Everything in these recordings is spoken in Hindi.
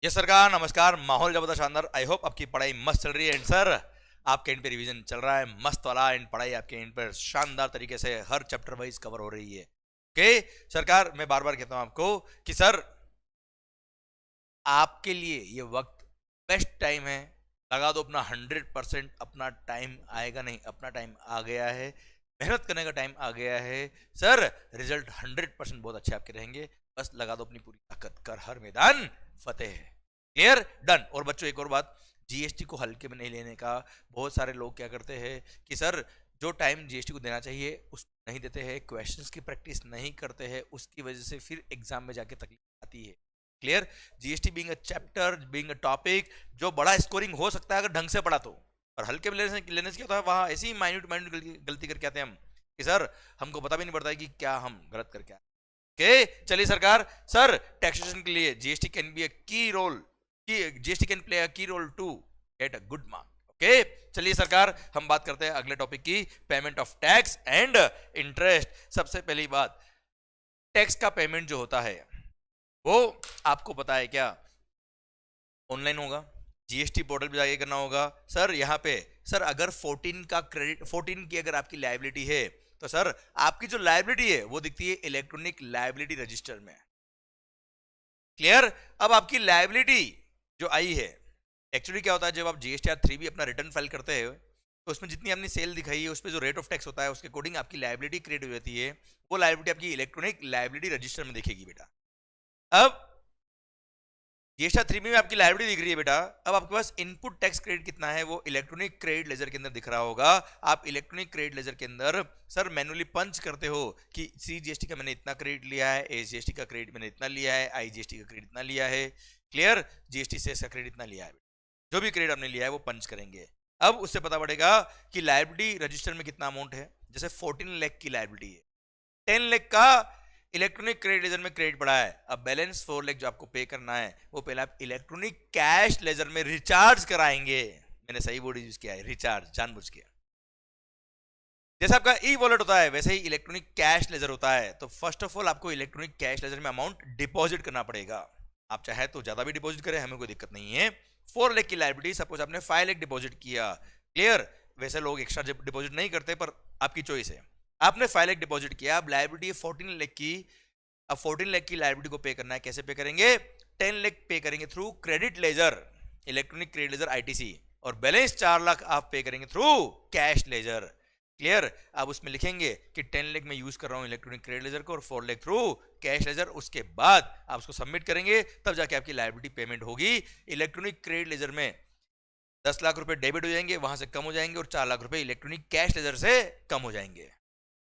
ये सरकार नमस्कार। माहौल जबरदस्त शानदार। आई होप आपकी पढ़ाई मस्त चल रही है। एंड सर आपके एंड पे रिवीजन चल रहा है मस्त वाला। एंड पढ़ाई आपके एंड पर शानदार तरीके से हर चैप्टर वाइज कवर हो रही है। ओके सरकार, मैं बार बार कहता हूं आपको कि सर आपके लिए ये वक्त बेस्ट टाइम है। लगा दो अपना 100%। अपना टाइम आएगा नहीं, अपना टाइम आ गया है। मेहनत करने का टाइम आ गया है सर। रिजल्ट 100% बहुत अच्छे आपके रहेंगे। बस लगा दो अपनी पूरी ताकत, कर हर मैदान फतेह है। Clear, done. और बच्चों एक और बात, जीएसटी को हल्के में नहीं लेने का। बहुत सारे लोग क्या करते हैं कि सर जो टाइम जीएसटी को देना चाहिए उस नहीं देते हैं, क्वेश्चंस की प्रैक्टिस नहीं करते हैं, उसकी वजह से फिर एग्जाम में जाके तकलीफ आती है। Clear, GST being a chapter, being a topic जो बड़ा स्कोरिंग हो सकता है अगर ढंग से पढ़ा तो। और हल्के में लेने से क्या होता है, वहां ऐसी माइन्यूट माइन्यूट गलती करके आते हैं हम कि सर हमको पता भी नहीं पड़ता है कि क्या हम गलत करके आए। ओके चलिए सरकार, सर टैक्सेशन के लिए GST can be a key role, GST can play a key role to get a good mark. Okay चलिए सरकार, हम बात करते हैं अगले टॉपिक की, payment of tax and interest. सबसे पहली बात, टैक्स का पेमेंट जो होता है वो आपको पता है क्या, ऑनलाइन होगा, जीएसटी पोर्टल पे जाके करना होगा। सर यहाँ पे सर अगर 14 का क्रेडिट, 14 की अगर आपकी लायबिलिटी है तो सर आपकी जो लायबिलिटी है वो दिखती है इलेक्ट्रॉनिक लायबिलिटी रजिस्टर में। क्लियर, अब आपकी लायबिलिटी जो आई है, एक्चुअली क्या होता है जब आप जीएसटीआर 3 अपना रिटर्न फाइल करते हैं तो उसमें जितनी आपने सेल दिखाई है उस पर जो रेट ऑफ टैक्स होता है उसके अकॉर्डिंग आपकी लायबिलिटी क्रिएट हो जाती है। वो लायबिलिटी आपकी इलेक्ट्रॉनिक लायबिलिटी रजिस्टर में दिखेगी बेटा। अब जीएसटीआर 3 में आपकी लायबिलिटी दिख रही है बेटा। अब आपके पास इनपुट टैक्स क्रेडिट कितना है वो इलेक्ट्रॉनिक क्रेडिट लेजर के अंदर दिख रहा होगा। आप इलेक्ट्रॉनिक क्रेडिट लेजर के अंदर सर मैनुअली पंच करते हो कि सी जीएसटी का मैंने इतना क्रेडिट लिया है, एस जीएसटी का क्रेडिट मैंने इतना लिया है, आई जीएसटी का क्रेडिट इतना लिया है। क्लियर, जीएसटी से इसका क्रेडिट इतना लिया है। जो भी क्रेडिट आपने लिया है वो पंच करेंगे। अब उससे पता पड़ेगा कि लायबिलिटी रजिस्टर में कितना अमाउंट है। जैसे 14 लाख की लायबिलिटी है, 10 लाख का इलेक्ट्रॉनिक क्रेडिट लेजर में क्रेडिट पड़ा है। अब बैलेंस 4 लाख जो आपको पे करना है वो पहले आप इलेक्ट्रॉनिक कैश लेजर में रिचार्ज कराएंगे। मैंने सही वर्ड यूज किया है, रिचार्ज, जानबूझ के। जैसे आपका ई वॉलेट होता है वैसे ही इलेक्ट्रॉनिक कैश लेजर होता है। तो फर्स्ट ऑफ ऑल आपको इलेक्ट्रॉनिक कैश लेजर में अमाउंट डिपॉजिट करना पड़ेगा। आप चाहे तो ज्यादा भी डिपॉजिट करें, हमें कोई दिक्कत नहीं है। 4 लाख की लायबिलिटी, सपोज आपने 5 लाख डिपॉजिट किया। क्लियर, वैसे लोग एक्स्ट्रा डिपॉजिट नहीं करते पर आपकी चॉइस है। आपने 5 लाख डिपॉजिट किया, अब लायबिलिटी 14 लाख की। अब 14 लाख की लायबिलिटी को पे करना है, कैसे पे करेंगे, 10 लाख पे करेंगे through credit ledger, electronic credit laser ITC. और बैलेंस 4 लाख आप पे करेंगे थ्रू कैश लेजर। क्लियर, अब उसमें लिखेंगे कि 10 लाख में यूज कर रहा हूं इलेक्ट्रॉनिक क्रेडिट लेजर को और 4 लाख थ्रू कैश लेजर। उसके बाद आप उसको सबमिट करेंगे, तब जाके आपकी लायबिलिटी पेमेंट होगी। इलेक्ट्रॉनिक क्रेडिट लेजर में 10 लाख रुपए डेबिट हो जाएंगे, वहां से कम हो जाएंगे, और 4 लाख रुपए इलेक्ट्रॉनिक कैश लेजर से कम हो जाएंगे,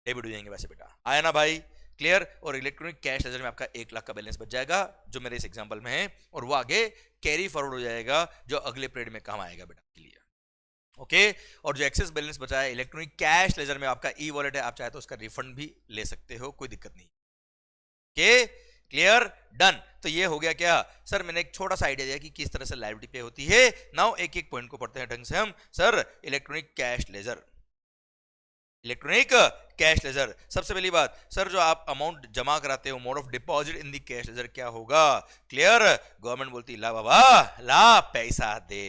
डेबिट हो जाएंगे वैसे बेटा। आया ना भाई? क्लियर, और इलेक्ट्रॉनिक कैश लेजर में आपका 1 लाख का बैलेंस बच जाएगा जो मेरे इस एग्जांपल में है, और वो आगे कैरी फॉरवर्ड हो जाएगा जो अगले पीरियड में काम आएगा बेटा के लिए। ओके, और जो एक्सेस बैलेंस बचा है इलेक्ट्रॉनिक कैश लेजर में आपका ई वॉलेट है, आप चाहे तो उसका रिफंड भी ले सकते हो, कोई दिक्कत नहीं। Okay clear, done. तो ये हो गया क्या सर, मैंने एक छोटा सा आइडिया दिया कि किस तरह से लायबिलिटी पे होती है। नाउ एक एक पॉइंट को पढ़ते हैं ढंग से हम। Sir electronic cash laser, electronic cash laser, सबसे पहली बात सर जो आप अमाउंट जमा कराते हो, mode of deposit in the cash ledger क्या होगा। क्लियर, गवर्नमेंट बोलती ला बाबा ला पैसा दे।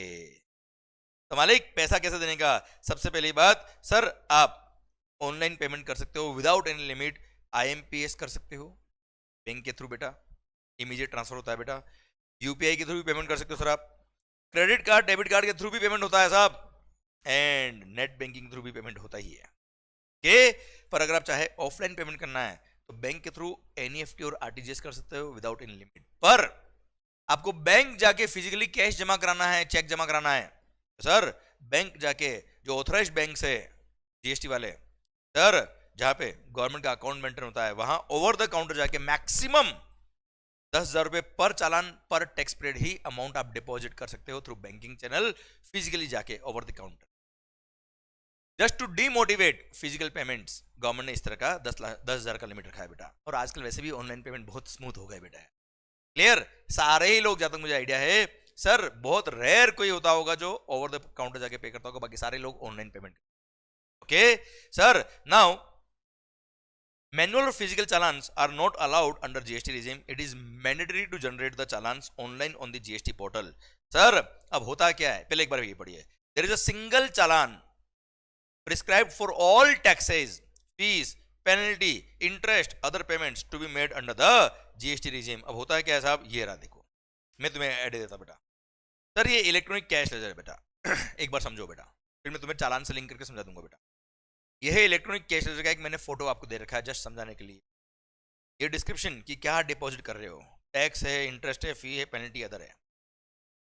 तो मालिक पैसा कैसे देने का, सबसे पहली बात सर आप ऑनलाइन पेमेंट कर सकते हो विदाउट एनी लिमिट। आईएमपीएस कर सकते हो बैंक के थ्रू बेटा, इमीडिएट ट्रांसफर होता है बेटा। यूपीआई के थ्रू भी पेमेंट कर सकते हो सर आप। क्रेडिट कार्ड डेबिट कार्ड के थ्रू भी पेमेंट होता है साहब, एंड नेट बैंकिंग थ्रू भी पेमेंट होता ही है के। पर अगर आप चाहे ऑफलाइन पेमेंट करना है तो बैंक के थ्रू एनईएफटी और आरटीजीएस कर सकते हो विदाउट एनी लिमिट। पर आपको बैंक जाके फिजिकली कैश जमा कराना है, चेक जमा कराना है, तो सर बैंक जाके जो ऑथराइज्ड बैंक है जीएसटी वाले सर, जहां पे गवर्नमेंट का अकाउंट मेंटेन होता है, वहां ओवर द काउंटर जाके मैक्सिमम 10,000 रुपए पर चालान पर टैक्स पीरियड ही अमाउंट आप डिपॉजिट कर सकते हो थ्रू बैंकिंग चैनल, फिजिकली जाके over the counter. Just to demotivate physical payments, government ने इस तरह का 10,000 का लिमिट रखा है बेटा। और आजकल वैसे भी ऑनलाइन पेमेंट बहुत स्मूथ हो गए बेटा। क्लियर, सारे ही लोग, जहां तक मुझे आइडिया है सर, बहुत रेयर कोई होता होगा जो ओवर द काउंटर जाके पे करता होगा, बाकी सारे लोग online payment. Okay sir, now Manual or physical challans are not allowed under GST regime. It is mandatory to generate the challans online on the GST portal. Sir अब होता क्या है, पहले एक बार ये पढ़िए. There is a single challan prescribed for all taxes, fees, penalty, interest, other payments to be made under the GST regime. अब होता है क्या है साहब, ये रहा देखो, मैं तुम्हें ऐड देता बेटा. सर ये इलेक्ट्रॉनिक कैश लेजर है बेटा. एक बार समझो बेटा, फिर मैं तुम्हें चालान से लिंक करके समझा दूंगा बेटा. यह है इलेक्ट्रॉनिक कैश लेजर का एक मैंने फोटो आपको दे रखा है जस्ट समझाने के लिए. ये डिस्क्रिप्शन कि क्या डिपॉजिट कर रहे हो, टैक्स है, इंटरेस्ट है, फी है, पेनल्टी अदर है.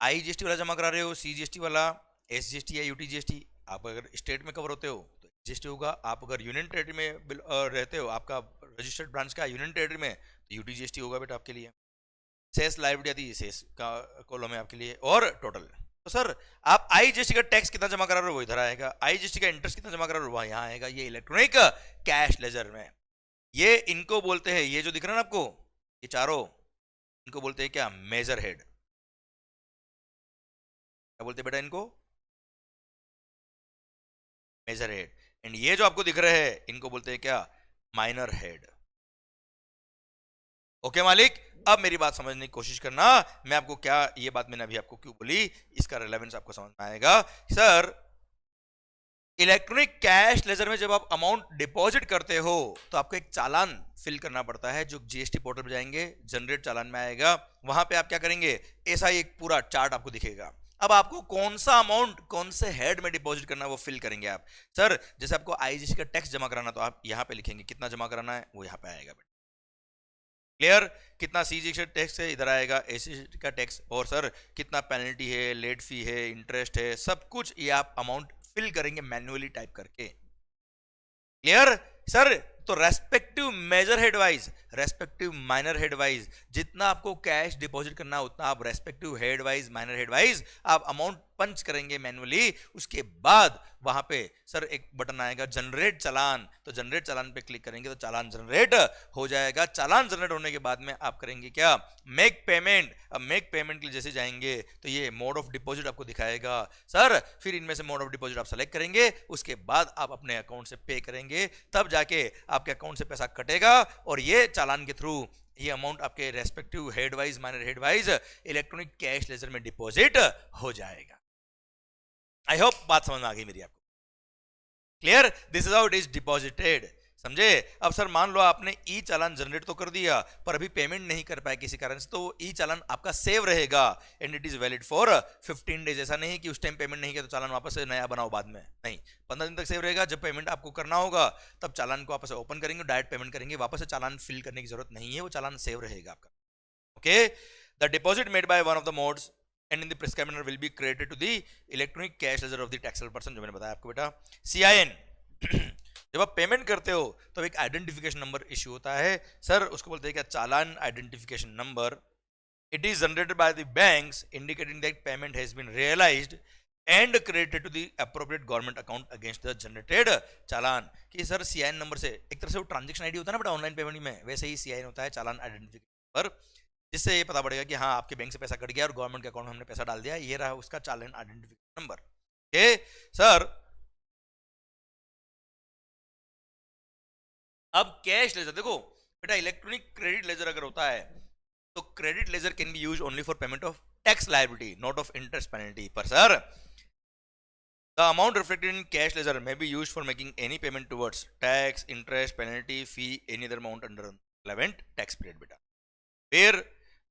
IGST वाला जमा करा रहे हो, CGST वाला, SGST या UTGST. आप अगर स्टेट में कवर होते हो तो GST होगा. आप अगर यूनियन टेरिटरी में रहते हो, आपका रजिस्टर्ड ब्रांच का यूनियन टेरिटरी में, तो UTGST होगा बेटा आपके लिए. सेस लायबिलिटी आती है सेस का कॉलम है आपके लिए, और टोटल. तो सर आप IGST का टैक्स कितना जमा करा रहे हो वो इधर आएगा, IGST का इंटरेस्ट कितना जमा करा रहे हो वह यहाँ आएगा. ये इलेक्ट्रॉनिक कैश लेजर में, ये इनको बोलते हैं, ये जो दिख रहा है ना आपको, ये चारों, इनको बोलते हैं क्या, मेजर हेड. क्या बोलते हैं बेटा इनको, मेजर हेड. एंड ये जो आपको दिख रहे हैं इनको बोलते हैं क्या, माइनर हेड. ओके मालिक, अब मेरी बात समझने की कोशिश करना. मैं आपको क्या, ये बात मैंने अभी आपको क्यों बोली, इसका रिलेवेंस आपको समझ में आएगा. सर इलेक्ट्रॉनिक कैश लेजर में जब आप अमाउंट डिपॉजिट करते हो तो आपको एक चालान फिल करना पड़ता है, जो GST पोर्टल पर जाएंगे, जनरेट चालान में आएगा. वहां पे आप क्या करेंगे, ऐसा ही एक पूरा चार्ट आपको दिखेगा. अब आपको कौन सा अमाउंट कौन से हेड में डिपॉजिट करना है वो फिल करेंगे आप. सर जैसे आपको IGST का टैक्स जमा कराना, तो आप यहां पे लिखेंगे कितना जमा कराना है, वो यहां पे आएगा. क्लियर, कितना CGST टैक्स है इधर आएगा, SGST का टैक्स, और सर कितना पेनल्टी है, लेट फी है, इंटरेस्ट है, सब कुछ ये आप अमाउंट फिल करेंगे मैन्युअली टाइप करके. Clear sir. तो respective major head wise, respective minor head wise, जितना आपको कैश डिपॉजिट करना है उतना आप respective head wise, minor head wise आप अमाउंट पंच करेंगे मैन्युअली. उसके बाद वहां पे सर एक बटन आएगा जनरेट चालान, तो जनरेट चालान पे क्लिक करेंगे तो चालान जनरेट हो जाएगा. चालान जनरेट होने के बाद में आप करेंगे क्या, मेक पेमेंट. अब मेक पेमेंट के लिए जैसे जाएंगे तो ये मोड ऑफ डिपॉजिट आपको दिखाएगा. सर फिर इनमें से मोड ऑफ डिपॉजिट आप सेलेक्ट करेंगे, उसके बाद आप अपने अकाउंट से पे करेंगे, तब जाके आपके अकाउंट से पैसा कटेगा, और ये चालान के थ्रू ये अमाउंट आपके respective head wise, minor head wise electronic cash ledger में डिपॉजिट हो जाएगा. आई होप बात समझ में आ गई मेरी आपको. Clear, this is how it is deposited. समझे. अब सर मान लो आपने ई चालान जनरेट तो कर दिया, पर अभी पेमेंट नहीं कर पाए किसी कारण से, तो ई चालान आपका सेव रहेगा and it is valid for 15 days. ऐसा नहीं कि उस टाइम पेमेंट नहीं किया तो चालान वापस से नया बनाओ बाद में, नहीं, 15 दिन तक सेव रहेगा. जब पेमेंट आपको करना होगा तब चालान को वापस से ओपन करेंगे, डायरेक्ट पेमेंट करेंगे, वापस से चालान फिल करने की जरूरत नहीं है, वो चालान सेव रहेगा आपका. Okay, the deposit made by one of the modes and in the prescribed manner will be credited to the electronic cash ledger of the taxable person. जो मैंने बताया आपको बेटा. CIN जब आप पेमेंट करते हो तो एक आइडेंटिफिकेशन नंबर इश्यू होता है. सर उसको बोलते हैं क्या, challan identification number. It is generated by the banks indicating that payment has been realised and credited to the appropriate government account against the generated challan. कि सर CIN नंबर से एक तरह से वो ट्रांजेक्शन आईडी होता है ना बेटा ऑनलाइन पेमेंट में, वैसे ही CIN होता है, चालान आइडेंटिफिकेशन नंबर, जिससे ये पता पड़ेगा कि हाँ आपके बैंक से पैसा कट गया और गवर्नमेंट के अकाउंट में हमने पैसा डाल दिया. ये रहा उसका challan identification number. Okay sir, अब कैश लेजर देखो बेटा, इलेक्ट्रॉनिक क्रेडिट लेजर अगर होता है तो credit ledger can be used only for payment of tax liability, not of interest penalty. पर sir the amount reflected in cash ledger may be used for making any payment towards tax, interest, penalty, fee, any other amount under relevant tax period बेटा. Where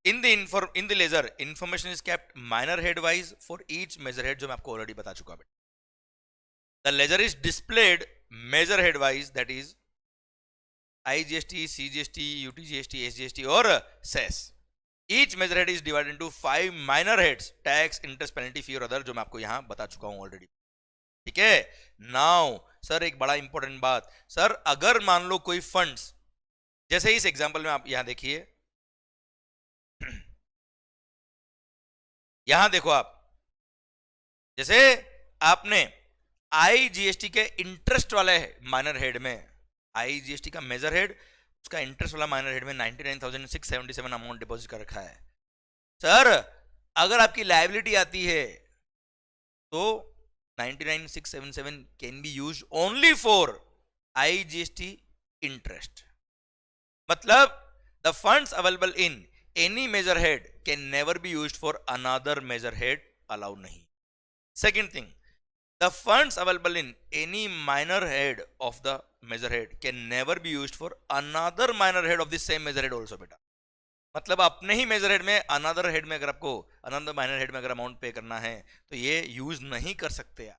in the ledger information is kept minor head wise for each measure head, जो मैं आपको ऑलरेडी बता चुका बेटा. The ledger is displayed measure head wise, that is IGST, CGST, UTGST, SGST और cess. Each measure head is divided into 5 minor heads, tax, interest, penalty, fee और अदर, जो मैं आपको यहां बता चुका हूं ऑलरेडी. ठीक है. नाउ सर एक बड़ा इंपॉर्टेंट बात, सर अगर मान लो कोई फंड्स, जैसे इस एग्जांपल में आप यहां देखिए, यहां देखो आप, जैसे आपने IGST के इंटरेस्ट वाले माइनर हेड में, IGST का मेजर हेड, उसका इंटरेस्ट वाला माइनर हेड में 99,677 अमाउंट डिपॉजिट कर रखा है. सर अगर आपकी लायबिलिटी आती है तो 99,677 can be used only for IGST interest. मतलब the funds available in any major head can never be used for another major head, allowed नहीं। Second thing, the funds available in any minor head of the major head can never be used for another minor head of the same major head also. बेटा मतलब अपने ही मेजर हेड में अनदर हेड में अगर आपको अनदर माइनर हेड में अगर अमाउंट पे करना है तो ये यूज नहीं कर सकते यार।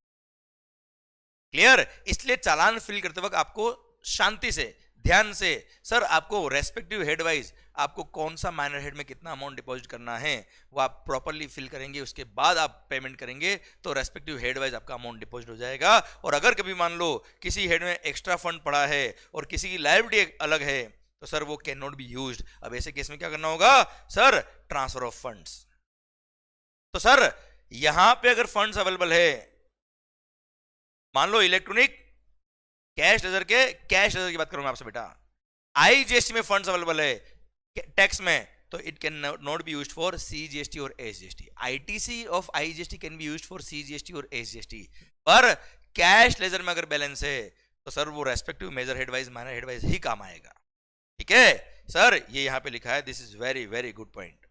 क्लियर? इसलिए चालान फिल करते वक्त आपको शांति से, ध्यान से, सर आपको रेस्पेक्टिव हेड वाइज आपको कौन सा माइनर हेड में कितना अमाउंट डिपॉजिट करना है वो आप प्रॉपरली फिल करेंगे, उसके बाद आप पेमेंट करेंगे तो रेस्पेक्टिव हेड वाइज आपका अमाउंट डिपॉजिट हो जाएगा। और अगर कभी मान लो किसी हेड में एक्स्ट्रा फंड पड़ा है और किसी की लायबिलिटी अलग है तो सर वो कैन नॉट बी यूज्ड। अब ऐसे केस में क्या करना होगा सर? Transfer of funds. तो सर यहां पे अगर फंड्स अवेलेबल है, मान लो इलेक्ट्रॉनिक कैश लेजर की बात करूंगा आपसे बेटा, आईजीएसटी में फंड्स अवेलेबल है टैक्स में, तो it can not be used for CGST और SGST. ITC of IGST can be used for CGST और एसजीएसटी, पर कैश लेजर में अगर बैलेंस है तो सर वो respective major head wise minor head wise ही काम आएगा। ठीक है सर, ये यहां पे लिखा है, this is very very good point.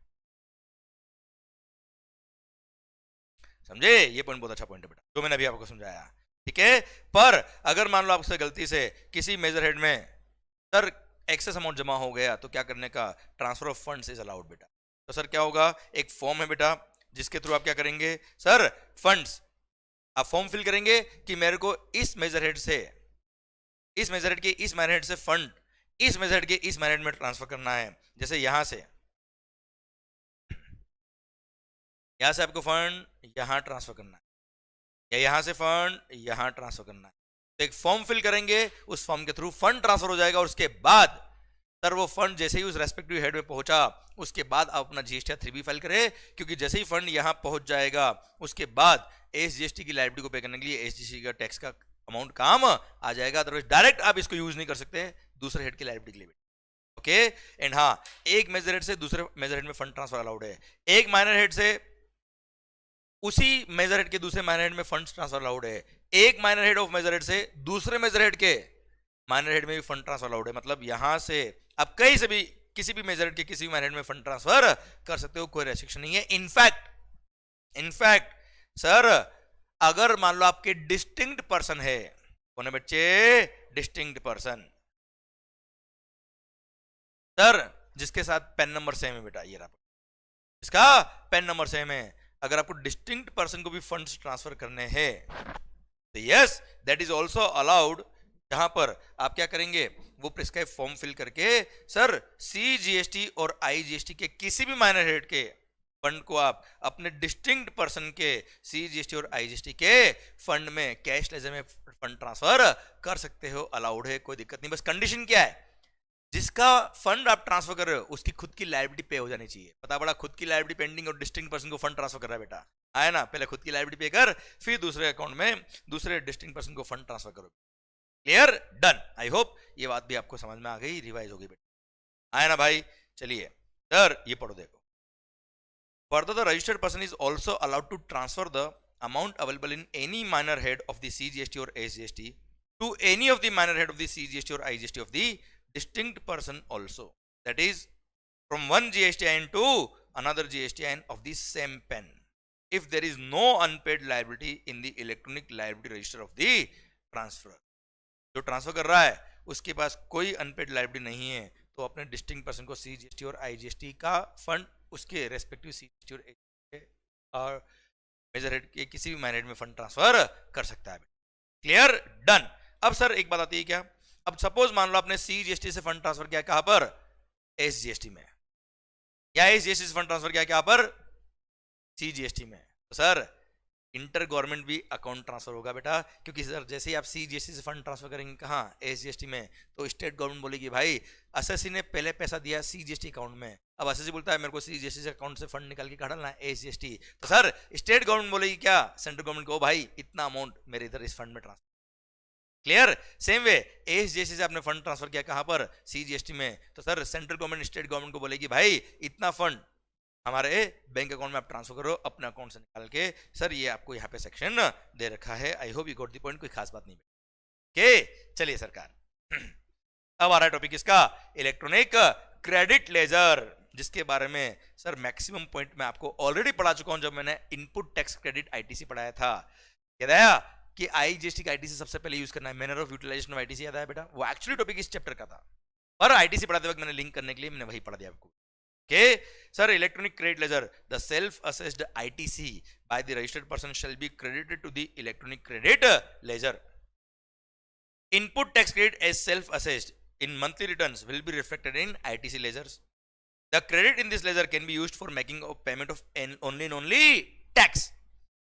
समझे? ये पॉइंट बहुत अच्छा पॉइंट है बेटा जो मैंने अभी आपको समझाया। ठीक है, पर अगर मान लो आपसे गलती से किसी मेजर हेड में सर एक्सेस अमाउंट जमा हो गया तो क्या करने का? Transfer of funds is allowed बेटा। तो सर क्या होगा? एक फॉर्म है बेटा जिसके थ्रू आप क्या करेंगे सर? फंड्स आप फॉर्म फिल करेंगे कि मेरे को इस मेजर हेड से, इस मेजर हेड के इस माइनर हेड से फंड इस मेजर हेड के इस माइनर हेड में ट्रांसफर करना है। जैसे यहां से आपको फंड यहां ट्रांसफर करना है या यहां से फंड यहां ट्रांसफर करना है, तो एक फॉर्म फिल करेंगे, उस फॉर्म के थ्रू फंड ट्रांसफर हो जाएगा और उसके बाद सर वो फंड जैसे ही उस रेस्पेक्टिव हेड में पहुंचा उसके बाद आप अपना जीएसटी 3B फाइल करें, क्योंकि जैसे ही फंड यहां पहुंच जाएगा उसके बाद एसजीएसटी की लायबिलिटी को पे करने के लिए एसजीएसटी का टैक्स का अमाउंट काम आ जाएगा। अदरवाइज डायरेक्ट आप इसको यूज नहीं कर सकते दूसरे हेड की लायबिलिटी के लिए। ओके एंड हाँ, एक मेजर हेड से दूसरे मेजर हेड में फंड ट्रांसफर अलाउड है, एक माइनर हेड से उसी मेजर हेड के दूसरे माइनर हेड में फंड ट्रांसफर अलाउड है, एक minor head of major head से दूसरे मेजर हेड के माइनर हेड में भी फंड ट्रांसफर अलाउड है। मतलब यहां से आप कहीं से भी किसी भी मेजर हेड के किसी भी माइनर हेड में फंड ट्रांसफर कर सकते हो, कोई रेस्ट्रिक्शन नहीं है। इनफैक्ट सर अगर मान लो आपके डिस्टिंक्ट पर्सन है, कौन है बच्चे? डिस्टिंक्ट पर्सन, सर जिसके साथ पेन नंबर सेम है बेटा, ये रहा इसका पेन नंबर सेम है, अगर आपको डिस्टिंक्ट पर्सन को भी फंड्स ट्रांसफर करने हैं तो yes that is also allowed. जहां पर आप क्या करेंगे? वो प्रिस्क्राइब फॉर्म फिल करके सर सीजीएसटी और आईजीएसटी के किसी भी माइनर हेड के फंड को आप अपने डिस्टिंक्ट पर्सन के सीजीएसटी और आईजीएसटी के फंड में कैश लेजर में फंड ट्रांसफर कर सकते हो, अलाउड है, कोई दिक्कत नहीं। बस कंडीशन क्या है? जिसका फंड आप ट्रांसफर कर रहे हो उसकी खुद की लायबिलिटी पे हो जानी चाहिए। पता पड़ा खुद की लायबिलिटी पेंडिंग और डिस्टिंक्ट पर्सन को फंड ट्रांसफर कर रहा है बेटा, आया ना? पहले खुद की लायबिलिटी पे कर, फिर दूसरे अकाउंट में दूसरे डिस्टिंक्ट पर्सन को फंड ट्रांसफर करो। क्लियर? डन। आई होप ये बात भी आपको समझ में आ गई, रिवाइज हो गई बेटा, आया ना भाई? चलिए सर ये पढ़ो, देखो। Further the registered person is also allowed to transfer the amount available in any minor head of the CGST और SGST to any of the minor head of the CGST और IGST of the distinct person also, that is from one GSTIN to another GSTIN of the same pen, if there is no unpaid liability in the electronic liability register of the transferor। जो ट्रांसफर कर रहा है उसके पास कोई अनपेड लायबिलिटी नहीं है तो अपने डिस्टिंक्ट पर्सन को सीजीएसटी और आईजीएसटी का फंड उसके रेस्पेक्टिव सीजीएसटी और मेजर हेड के किसी भी माइनर हेड में फंड ट्रांसफर कर सकता है। क्लियर? डन। अब सर एक बात आती है क्या? अब सपोज मान लो आपने सीजीएसटी से फंड ट्रांसफर किया, कहां पर? एसजीएसटी में, या एसजीएसटी से फंड ट्रांसफर किया कहां पर? सीजीएसटी में। तो सर इंटर गवर्नमेंट भी अकाउंट ट्रांसफर होगा बेटा, क्योंकि सर जैसे ही आप सीजीएसटी से फंड ट्रांसफर करेंगे कहां? एसजीएसटी में, तो स्टेट गवर्नमेंट बोलेगी भाई एसएससी ने पहले पैसा दिया सीजीएसटी अकाउंट में, अब एसएससी बोलता है मेरे को सीजीएसटी से अकाउंट से फंड निकाल के कहां डालना है? एसजीएसटी। तो सर स्टेट गवर्नमेंट बोलेगी क्या? सेंट्रल गवर्नमेंट को भाई इतना अमाउंट मेरे इधर इस फंड में transfer. Clear? Same way SGST से आपने फंड ट्रांसफर किया कहां पर? सीजीएसटी में, तो sir central government state government को बोलेगी भाई इतना फंड हमारे बैंक अकाउंट में आप ट्रांसफर करो अपने अकाउंट से निकाल के। सर ये आपको यहाँ पे सेक्शन दे रखा है। I hope you got the point, कोई खास बात नहीं। ओके चलिए सरकार अब आ रहा है टॉपिक इसका इलेक्ट्रॉनिक क्रेडिट लेजर, जिसके बारे में सर मैक्सिमम पॉइंट मैं आपको ऑलरेडी पढ़ा चुका हूं जब मैंने इनपुट टैक्स क्रेडिट आईटीसी पढ़ाया था। याद आया कि आईजीएसटी का आईटीसी सबसे पहले यूज करना है, manner of utilisation of ITC. याद आया बेटा, वो एक्चुअली टॉपिक इस चैप्टर का था, पर आईटीसी पढ़ाते वक्त मैंने लिंक करने के लिए मैंने वही पढ़ा दिया आपको। Okay, sir, electronic credit ledger, the self-assessed ITC by the registered person shall be credited to the electronic credit ledger. Input tax credit as self-assessed in monthly returns will be reflected in ITC ledgers. The credit in this ledger can be used for making of payment of only tax.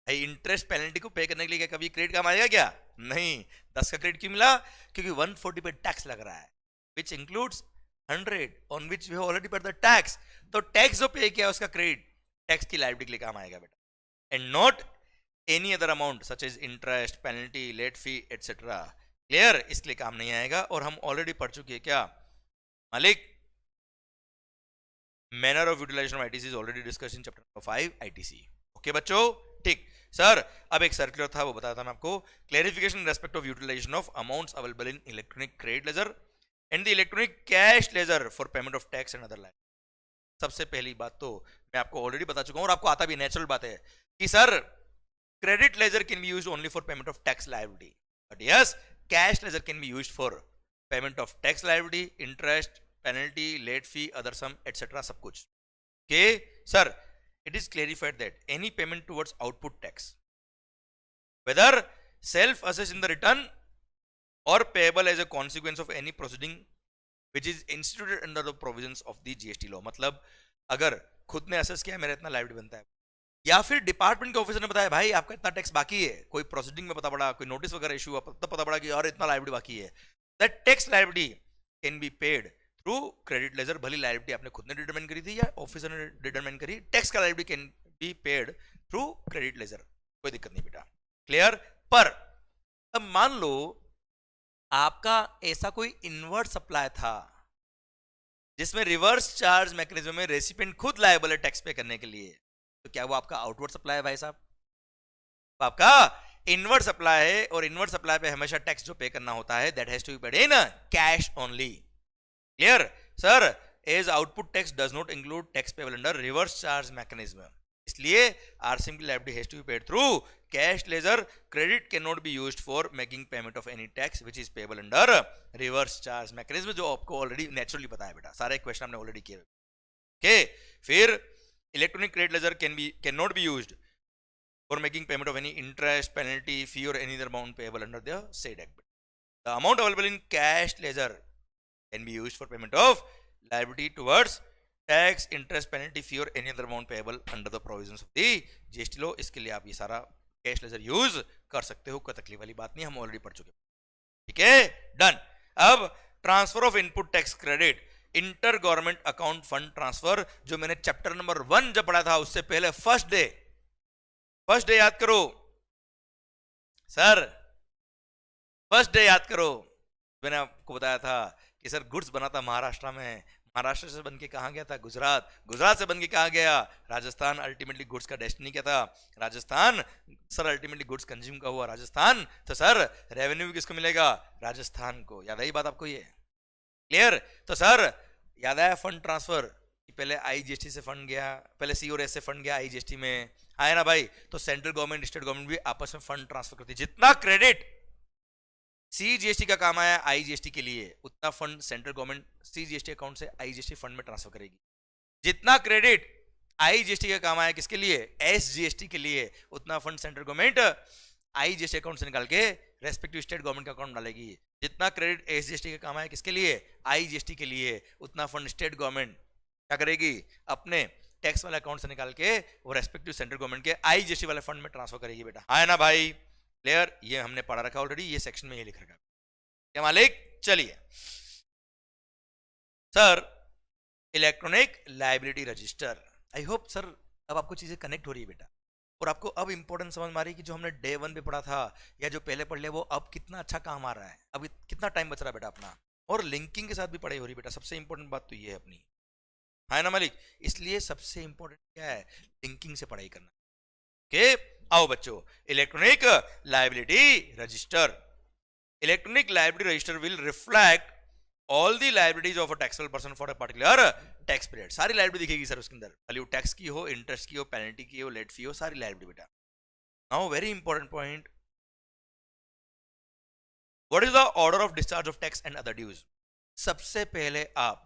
Interest penalty को पे करने के लिए क्या कभी क्रेडिट काम आएगा क्या? नहीं। 10 का क्रेडिट क्यों मिला? क्योंकि 140 पे टैक्स लग रहा है, which includes 100 on which we have already paid the tax. तो टैक्स जो पे किया उसका क्रेडिट टैक्स की लायबिलिटी के लिए काम आएगा बेटा, and not any other amount such as interest, penalty, late fee etcetera. Clear? इसके लिए काम नहीं आएगा। और हम ऑलरेडी पढ़ चुके हैं क्या मालिक, manner of utilisation of ITC is already discussed in chapter number 5 ITC. Okay बच्चों, ठीक। सर अब एक सर्कुलर था वो बताया था मैं आपको, clarification respect of utilisation of amounts available in electronic credit ledger and the electronic cash ledger for payment of tax and other liability. सबसे पहली बात तो मैं आपको ऑलरेडी बता चुका हूं और आपको आता भी, नेचुरल बात है कि sir credit ledger can be used only for payment of tax liability, but yes cash ledger can be used for payment of tax liability, interest, penalty, late fee, other some etcetera, सब कुछ। Okay sir, it is clarified that any payment towards output tax, whether self-assessed in the return or payable as a consequence of any proceeding which is instituted under the provisions of the GST law, मतलब अगर खुद ने असेस किया मेरा इतना लायबिलिटी बनता है, या फिर डिपार्टमेंट के ऑफिसर ने बताया भाई आपका इतना टैक्स बाकी है, कोई प्रोसीडिंग में पता पड़ा, कोई नोटिस वगैरह इशू हुआ, तब पता पड़ा कि यार इतना लायबिलिटी बाकी है, that tax liability can be paid through credit ledger. भली लायबिलिटी आपने खुद ने डिटरमाइन करी थी या ऑफिसर ने डिटरमाइन करी, टैक्स का liability can be paid through credit ledger, कोई दिक्कत नहीं बेटा। क्लियर? पर अब मान लो आपका ऐसा कोई इनवर्ट सप्लाई था जिसमें रिवर्स चार्ज मैकेनिज्म में रेसिपिएंट खुद लायबल है टैक्स पे करने के लिए, तो क्या वो आपका आउटवर्ड सप्लाई है भाई साहब? तो आपका इनवर्ट सप्लाई है और इनवर्ट सप्लाई पे हमेशा टैक्स जो पे करना होता है that has to be paid in cash only. Clear? Sir, as output tax does not include tax payable under reverse charge mechanism, इसलिए RCM की liability has to be paid through cash ledger. Credit cannot be used for making payment of any tax which is payable under reverse charge mechanism, जो आपको ऑलरेडी नेचुरली पता है बेटा, सारे क्वेश्चन हमने ऑलरेडी किए। ओके, फिर electronic credit ledger can not be used for making payment of any interest, penalty, fee और any other amount payable under the said act. The amount available in cash ledger can be used for payment of liability towards tax, interest, penalty, fee or any other amount payable under the provisions of the GST law। इसके लिए आप ये सारा कैश लेजर यूज कर सकते हो, कोई तकलीफ वाली बात नहीं, हम ऑलरेडी पढ़ चुके हैं। ठीक है, डन। अब transfer of input tax credit, inter government account fund transfer, जो मैंने चैप्टर नंबर 1 जब पढ़ा था उससे पहले फर्स्ट डे याद करो सर, फर्स्ट डे याद करो। मैंने आपको बताया था कि सर गुड्स बना था महाराष्ट्र में, महाराष्ट्र से बनके कहाँ गया था? गुजरात, गुजरात से बनके कहाँ गया? राजस्थान। अल्टीमेटली गुड्स का डेस्टिनी क्या था? Rajasthan. Sir ultimately goods consume का हुआ राजस्थान, तो सर रेवेन्यू किसको मिलेगा? राजस्थान को। याद आई बात आपको ये? क्लियर? तो सर याद आया फंड ट्रांसफर, पहले आईजीएसटी से फंड गया, पहले सी और एस से फंड गया आईजीएसटी में, आया ना भाई? तो सेंट्रल गवर्नमेंट स्टेट गवर्नमेंट भी आपस में फंड ट्रांसफर करती है। जितना क्रेडिट सीजीएसटी का काम आया आईजीएसटी के लिए, उतना fund central government CGST account से आईजीएसटी फंड में ट्रांसफर करेगी। जितना क्रेडिट आईजीएसटी का काम आया किसके लिए? एसजीएसटी के लिए, उतना fund central government IGST account से निकाल के रेस्पेक्टिव स्टेट गवर्नमेंट का अकाउंट डालेगी। जितना क्रेडिट एसजीएसटी का काम आया किसके लिए? आईजीएसटी के लिए, उतना फंड स्टेट गवर्नमेंट क्या करेगी? अपने टैक्स वाले अकाउंट से निकाल के वो रेस्पेक्टिव सेंट्रल गवर्नमेंट के आईजीएसटी वाले फंड में ट्रांसफर करेगी बेटा। आया ना भाई? क्लियर? ये हमने पढ़ा रखा ऑलरेडी, ये सेक्शन में ये लिख रखा है क्या मालिक? चलिए sir, electronic liability register, I hope sir अब आपको चीजें कनेक्ट हो रही है बेटा, और आपको अब इंपॉर्टेंट समझ में आ रही है कि जो हमने डे 1 पे पढ़ा था या जो पहले पढ़ लिया वो अब कितना अच्छा काम आ रहा है, अब कितना टाइम बच रहा है बेटा अपना, और लिंकिंग के साथ भी पढ़ाई हो रही है बेटा। सबसे इंपॉर्टेंट बात तो ये है अपनी, है ना मालिक? इसलिए सबसे इंपॉर्टेंट क्या है? लिंकिंग से पढ़ाई करना। ओके, आओ बच्चों, electronic liability register. Electronic liability register will reflect all the liabilities of a taxable person for a particular tax period. सारी लाइबिलिटी दिखेगी सर उसके अंदर, भले वो टैक्स की हो, इंटरेस्ट की हो, पेनल्टी की हो, लेट फी हो, सारी लाइबिलिटी बेटा। Now very important point, what is the order of discharge of tax and other dues. सबसे पहले आप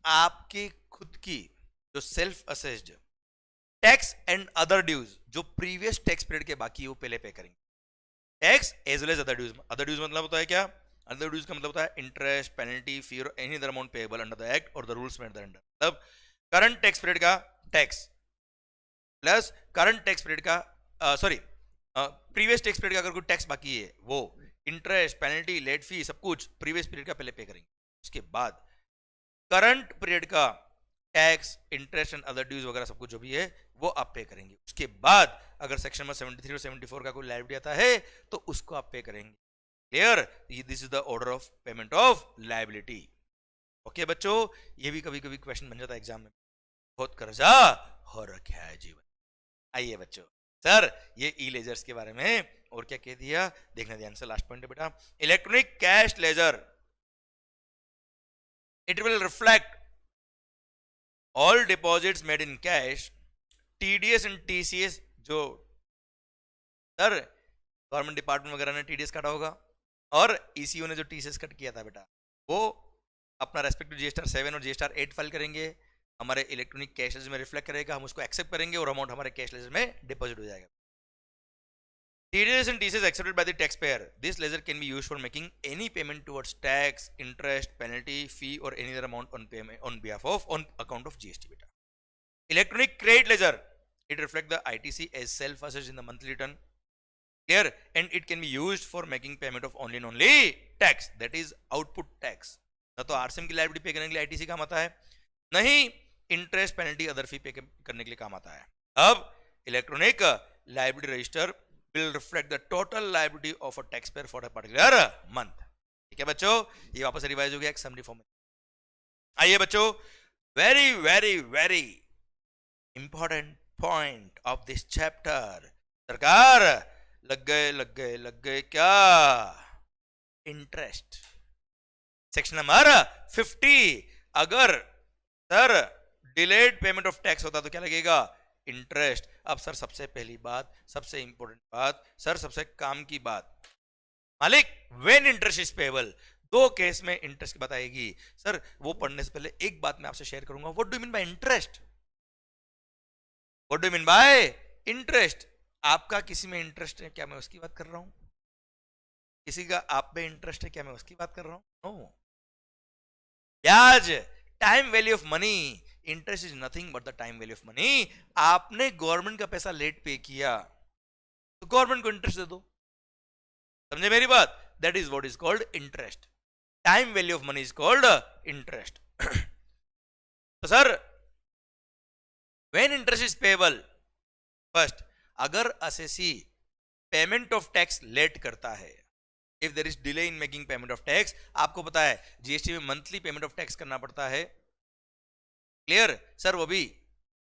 आपकी खुद की जो self assessed tax and other dues, जो प्रीवियस टैक्स पीरियड के बाकी वो पहले पे करेंगे। Tax as well as other dues. Other dues मतलब होता है क्या? अदर ड्यूज का मतलब होता है इंटरेस्ट, पेनल्टी, फी और any other amount payable under the act और द रूल्स मेड अंडर। मतलब करंट टैक्स पीरियड का tax plus current tax period का प्रीवियस टैक्स पीरियड का अगर कोई टैक्स बाकी है वो इंटरेस्ट, पेनल्टी, लेट फी सब कुछ प्रीवियस पीरियड का पहले पे करेंगे। उसके बाद करंट पीरियड का tax, interest and other dues वगैरह सब कुछ जो भी है वो आप पे करेंगे। उसके बाद अगर सेक्शन में 73 और 74 का कोई लायबिलिटी आता है तो उसको आप पे करेंगे। Clear? This is the order of payment of liability. Okay बच्चों, ये भी कभी कभी क्वेश्चन बन जाता है एग्जाम में, बहुत कर्जा हो रखा है जीवन। आइए बच्चों, सर ये ई लेजर्स के बारे में और क्या कह दिया, देखना ध्यान से। लास्ट पॉइंट है बेटा, electronic cash laser, it will reflect all deposits made in cash, TDS and TCS. जो सर गवर्नमेंट डिपार्टमेंट वगैरह ने टीडीएस काटा होगा और ईसीओ ने जो टीसीएस कट किया था बेटा, वो अपना रेस्पेक्टिव जीएसटीआर 7 और जीएसटीआर 8 फाइल करेंगे, हमारे इलेक्ट्रॉनिक कैश लेजर में रिफ्लेक्ट करेगा, हम उसको एक्सेप्ट करेंगे और अमाउंट हमारे कैश लेजर में डिपॉजिट हो जाएगा। TDS and TCS accepted by the taxpayer. This ledger can be used for making any payment towards tax, interest, penalty, fee, or any other amount on payment on behalf of on account of GST beta. Electronic credit ledger, it reflects the ITC as self-assessed in the monthly return. Clear? And it can be used for making payment of only and only tax, that is output tax. ना तो RCM की लायबिलिटी पे करने के लिए ITC काम आता है, नहीं इंटरेस्ट, पेनल्टी, अदर फी पे करने के लिए काम आता है। अब electronic liability register will reflect the total liability of a taxpayer for a particular month. ठीक है बच्चों, ये वापस रिवाइज हो गया एक समरी फॉर्म में। आइए बच्चों, very very very important point of this chapter. सरकार लग गए क्या? इंटरेस्ट। Section number 50। अगर sir delayed payment of tax होता तो क्या लगेगा? इंटरेस्ट। अब सर सबसे पहली बात, सबसे इंपॉर्टेंट बात, सर सबसे काम की बात, मालिक व्हेन इंटरेस्ट इज पेएबल, दो केस में इंटरेस्ट की बात आएगी। सर वो पढ़ने से पहले एक बात मैं आपसे शेयर करूंगा, what do you mean by interest? What do you mean by interest? आपका किसी में इंटरेस्ट है क्या मैं उसकी बात कर रहा हूं? किसी का आप में इंटरेस्ट है क्या मैं उसकी बात कर रहा हूं? नो। ब्याज, time value of money, interest is nothing but the time value of money. आपने गवर्नमेंट का पैसा लेट पे किया तो गवर्नमेंट को इंटरेस्ट दे दो, समझे मेरी बात? That is what is called interest. Time value of money is called interest. तो sir when interest is payable, first अगर assessee payment of tax late करता है, if there is delay in making payment of tax, आपको पता है जीएसटी में मंथली पेमेंट ऑफ टैक्स करना पड़ता है। Clear sir? वो भी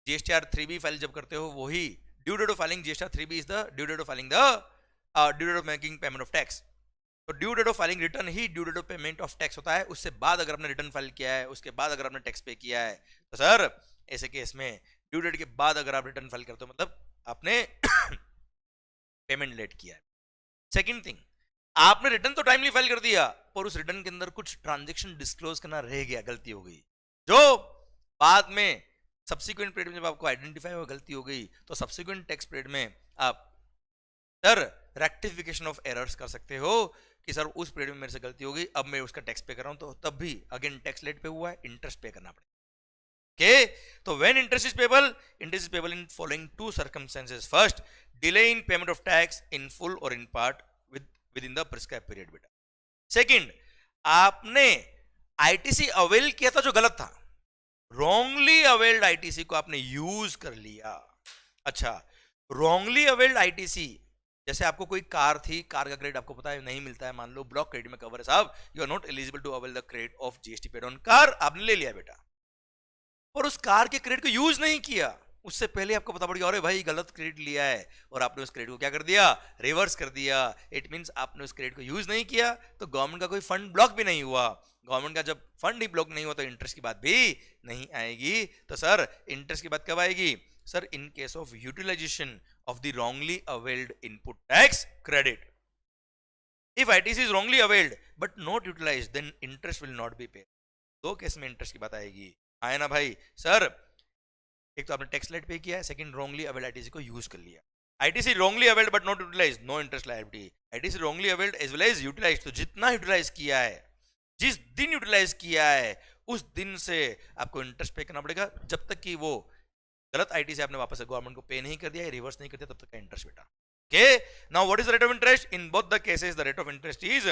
जीएसटीआर 3B फाइल जब करते हो वही due date of filing, GSTR 3B is the due date of filing the due date of making payment of tax. तो due date of filing return ही due date of payment of tax होता है। उससे बाद अगर आपने रिटर्न फाइल किया है, उसके बाद अगर आपने टैक्स पे किया है, तो सर ऐसे केस में ड्यू डेट के बाद अगर आप रिटर्न फाइल करते हो मतलब आपने पेमेंट लेट किया है। सेकेंड थिंग, आपने रिटर्न तो टाइमली फाइल कर दिया पर उस रिटर्न के अंदर कुछ ट्रांजेक्शन डिस्क्लोज करना रह गया, गलती हो गई, जो बाद में सब्सिक्वेंट पीरियड में जब आपको आइडेंटिफाई हुआ गलती हो गई तो सब्सिक्वेंट टैक्स पीरियड में आप सर रेक्टिफिकेशन ऑफ एरर्स कर सकते हो कि सर उस पीरियड में मेरे से गलती हो गई, अब मैं उसका टैक्स पे कर रहा हूं, तो तब भी अगेन टैक्स लेट पे हुआ है, इंटरेस्ट पे करना पड़ेगा। ओके, तो when interest is payable, interest is payable in following two circumstances. First, delay in payment of tax in full और in part within the prescribe period बेटा। सेकंड, आपने आईटीसी अवेल किया था जो गलत था, रॉन्गली अवेल्ड आईटीसी को आपने यूज कर लिया। अच्छा, रॉन्गली अवेल्ड आईटीसी, जैसे आपको कोई कार थी, कार का क्रेडिट आपको पता है नहीं मिलता है, मान लो ब्लॉक क्रेडिट में कवर है साहब, you are not eligible to avail the credit of GST paid on car. आपने ले लिया बेटा, पर उस कार के क्रेडिट को यूज नहीं किया, उससे पहले आपको पता पड़ गया अरे भाई गलत क्रेडिट लिया है, और आपने उस क्रेडिट को क्या कर दिया, रिवर्स कर दिया। इट मींस आपने उस क्रेडिट को यूज नहीं किया, तो गवर्नमेंट का कोई फंड ब्लॉक भी नहीं हुआ। गवर्नमेंट का जब फंड ही ब्लॉक नहीं हुआ तो इंटरेस्ट की बात भी नहीं आएगी। तो सर इंटरेस्ट की बात कब आएगी? Sir in case of utilisation of the wrongly availed input tax credit. If ITC is wrongly availed but not utilized, then interest will not be paid. दो केस में इंटरेस्ट की बात आएगी, आए ना भाई? सर एक तो आपने टैक्स लेट पे किया है, सेकंड रॉन्गली अवेल्ड ITC को यूज कर लिया। ITC wrongly availed but not utilized, no interest liability. ITC wrongly availed as well as utilized, तो जितना यूटिलाइज किया है, जिस दिन यूटिलाइज किया है उस दिन से आपको इंटरेस्ट पे करना पड़ेगा, जब तक कि वो गलत ITC आपने वापस गवर्नमेंट को पे नहीं कर दिया, रिवर्स नहीं कर दिया, तब तक का इंटरेस्ट बेटा। Okay, now what is the rate of interest? In both the cases, the rate of interest is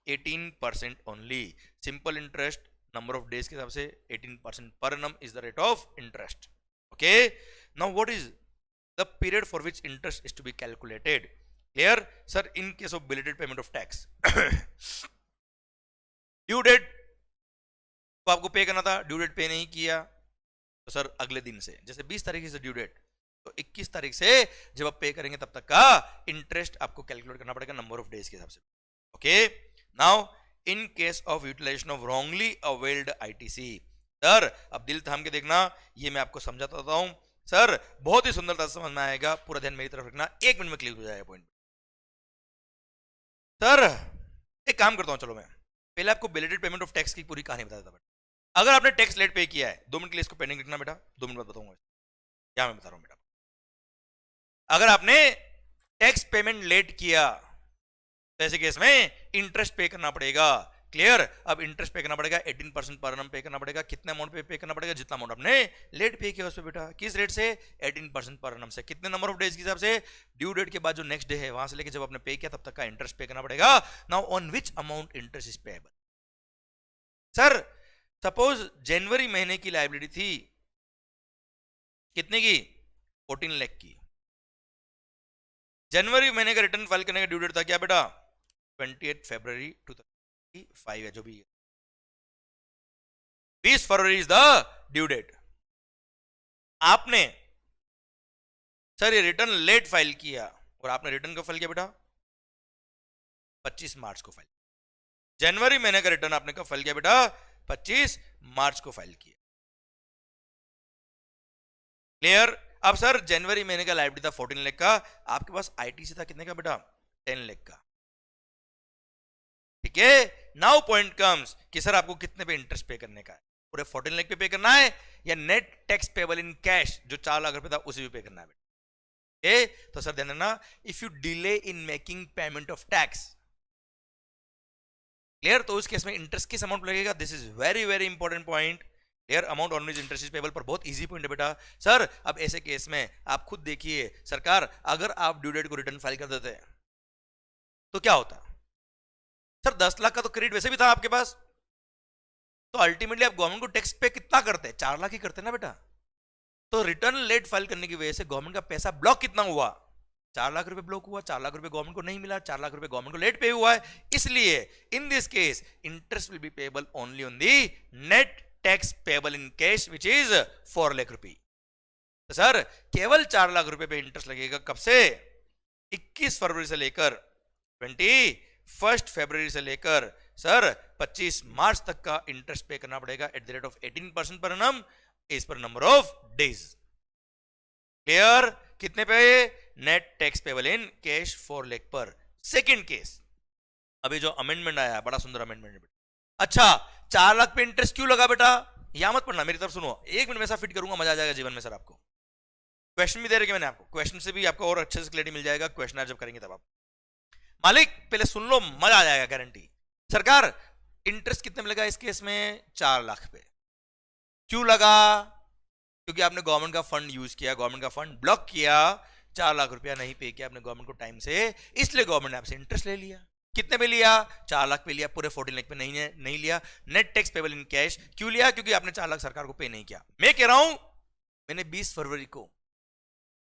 18% only. Simple interest, number of days के हिसाब से 18% per annum is the rate of interest. Okay, now what is the period for which interest is to be calculated? Clear, sir? In case of belated payment of tax, due date तो आपको पे करना था, ड्यू डेट पे नहीं किया, तो सर अगले दिन से, जैसे 20 तारीख से ड्यू डेट, तो 21 तारीख से जब आप पे करेंगे तब तक का इंटरेस्ट आपको कैलकुलेट करना पड़ेगा नंबर ऑफ डेज के हिसाब से। Okay, now in case of utilisation of wrongly availed ITC, sir अब दिल थाम के देखना, ये मैं आपको समझाता हूं सर, बहुत ही सुंदरता से समझ में आएगा, पूरा ध्यान मेरी तरफ रखना, 1 मिनट में क्लियर हो जाएगा पॉइंट। सर एक काम करता हूं, चलो मैं पहले आपको बिलेटेड पेमेंट ऑफ टैक्स की पूरी कहानी बता देता हूं। अगर आपने टैक्स लेट पे किया है, 2 मिनट के लिए इसको पेंडिंग रखना बेटा, 2 मिनट बाद बताऊंगा क्या मैं बता रहा हूं बेटा। अगर आपने टैक्स पेमेंट लेट किया तो ऐसे केस में इंटरेस्ट पे करना पड़ेगा। क्लियर? अब इंटरेस्ट पे करना पड़ेगा 18% पर annum पे करना पड़ेगा। कितने अमाउंट पे करना पड़ेगा? जितना अमाउंट आपने लेट पे किया उस पे बेटा। किस रेट से? 18% पर annum से। कितने नंबर ऑफ डेज के हिसाब से? ड्यू डेट के बाद जो नेक्स्ट डे है वहां से लेके जब आपने पे किया तब तक का इंटरेस्ट पे करना पड़ेगा। Now on which amount interest is payable? Sir suppose जनवरी महीने की लायबिलिटी थी कितने की? 14 लाख की। जनवरी महीने का रिटर्न फाइल करने का ड्यू डेट था क्या बेटा? 28 फरवरी 2005 है जो भी है। 20 फरवरी इज द ड्यू डेट। आपने सर ये रिटर्न लेट फाइल किया और आपने रिटर्न कब फाइल किया बेटा? 25 मार्च को फाइल। जनवरी महीने का रिटर्न आपने कब फाइल किया बेटा? 25 मार्च को फाइल किया। क्लियर? अब सर जनवरी महीने का लायबिलिटी था 14 लाख का, आपके पास ITC था कितने का बेटा? 10 लाख का। ठीक है, नाउ पॉइंट कम्स कि सर आपको कितने पे इंटरेस्ट पे करने का है? पूरे 14 लाख पे करना है या net tax payable in cash जो 4 लाख रुपए था उसे भी पे करना है बेटा? तो सर ध्यान देना, if you delay in making payment of tax, clear, तो उस केस में इंटरेस्ट किस अमाउंट लगेगा? This is very very important point. Clear? Amount on which interest is payable पर बहुत इजी पॉइंट है बेटा। सर अब ऐसे केस में आप खुद देखिए, सरकार अगर आप ड्यू डेट को रिटर्न फाइल कर देते तो क्या होता? सर 10 लाख का तो क्रेडिट वैसे भी था आपके पास, तो अल्टीमेटली आप गवर्नमेंट को टैक्स पे कितना करते? 4 लाख ही करते ना बेटा। तो रिटर्न लेट फाइल करने की वजह से गवर्नमेंट का पैसा ब्लॉक कितना हुआ? 4 लाख रुपए ब्लॉक हुआ। 4 लाख रुपए गवर्नमेंट को नहीं मिला, 4 लाख रुपए गवर्नमेंट को लेट पे हुआ है। इसलिए इन this case interest will be payable only on the net tax payable in cash which is 4 lakh रुपए। तो सर केवल 4 लाख रुपए पे इंटरेस्ट लगेगा कब से? 21 फरवरी से लेकर 21 फरवरी से लेकर सर 25 मार्च तक का इंटरेस्ट पे करना पड़ेगा at the rate of 18% per annum is per number of days. Clear? कितने पे? Net tax payable in cash 4 lakh पर। सेकंड केस, अभी जो अमेंडमेंट आया, बड़ा सुंदर अमेंडमेंट। अच्छा 4 लाख पे इंटरेस्ट क्यों लगा बेटा? यहां मत पढ़ना, मेरी तरफ सुनो, 1 मिनट में ऐसा फिट करूंगा, मजा आ जाएगा जीवन में। सर आपको क्वेश्चन भी दे रखे मैंने आपको, क्वेश्चन से भी आपको और अच्छे से क्लैरिटी मिल जाएगा। क्वेश्चन जब करेंगे तब आप मालिक पहले सुन लो, मजा आ जाएगा गारंटी। सरकार इंटरेस्ट कितने में लगा इस केस में? 4 लाख पे। क्यों लगा? क्योंकि आपने गवर्नमेंट का फंड यूज किया, गवर्नमेंट का फंड ब्लॉक किया, 4 लाख रुपया नहीं पे किया आपने गवर्नमेंट को टाइम से, इसलिए गवर्नमेंट ने आपसे इंटरेस्ट ले लिया। कितने पे लिया? 4 लाख पे लिया, पूरे 14 लाख पे नहीं लिया। Net tax payable in cash क्यों लिया? क्योंकि आपने 4 लाख सरकार को पे नहीं किया। मैं कह रहा हूं मैंने 20 फरवरी को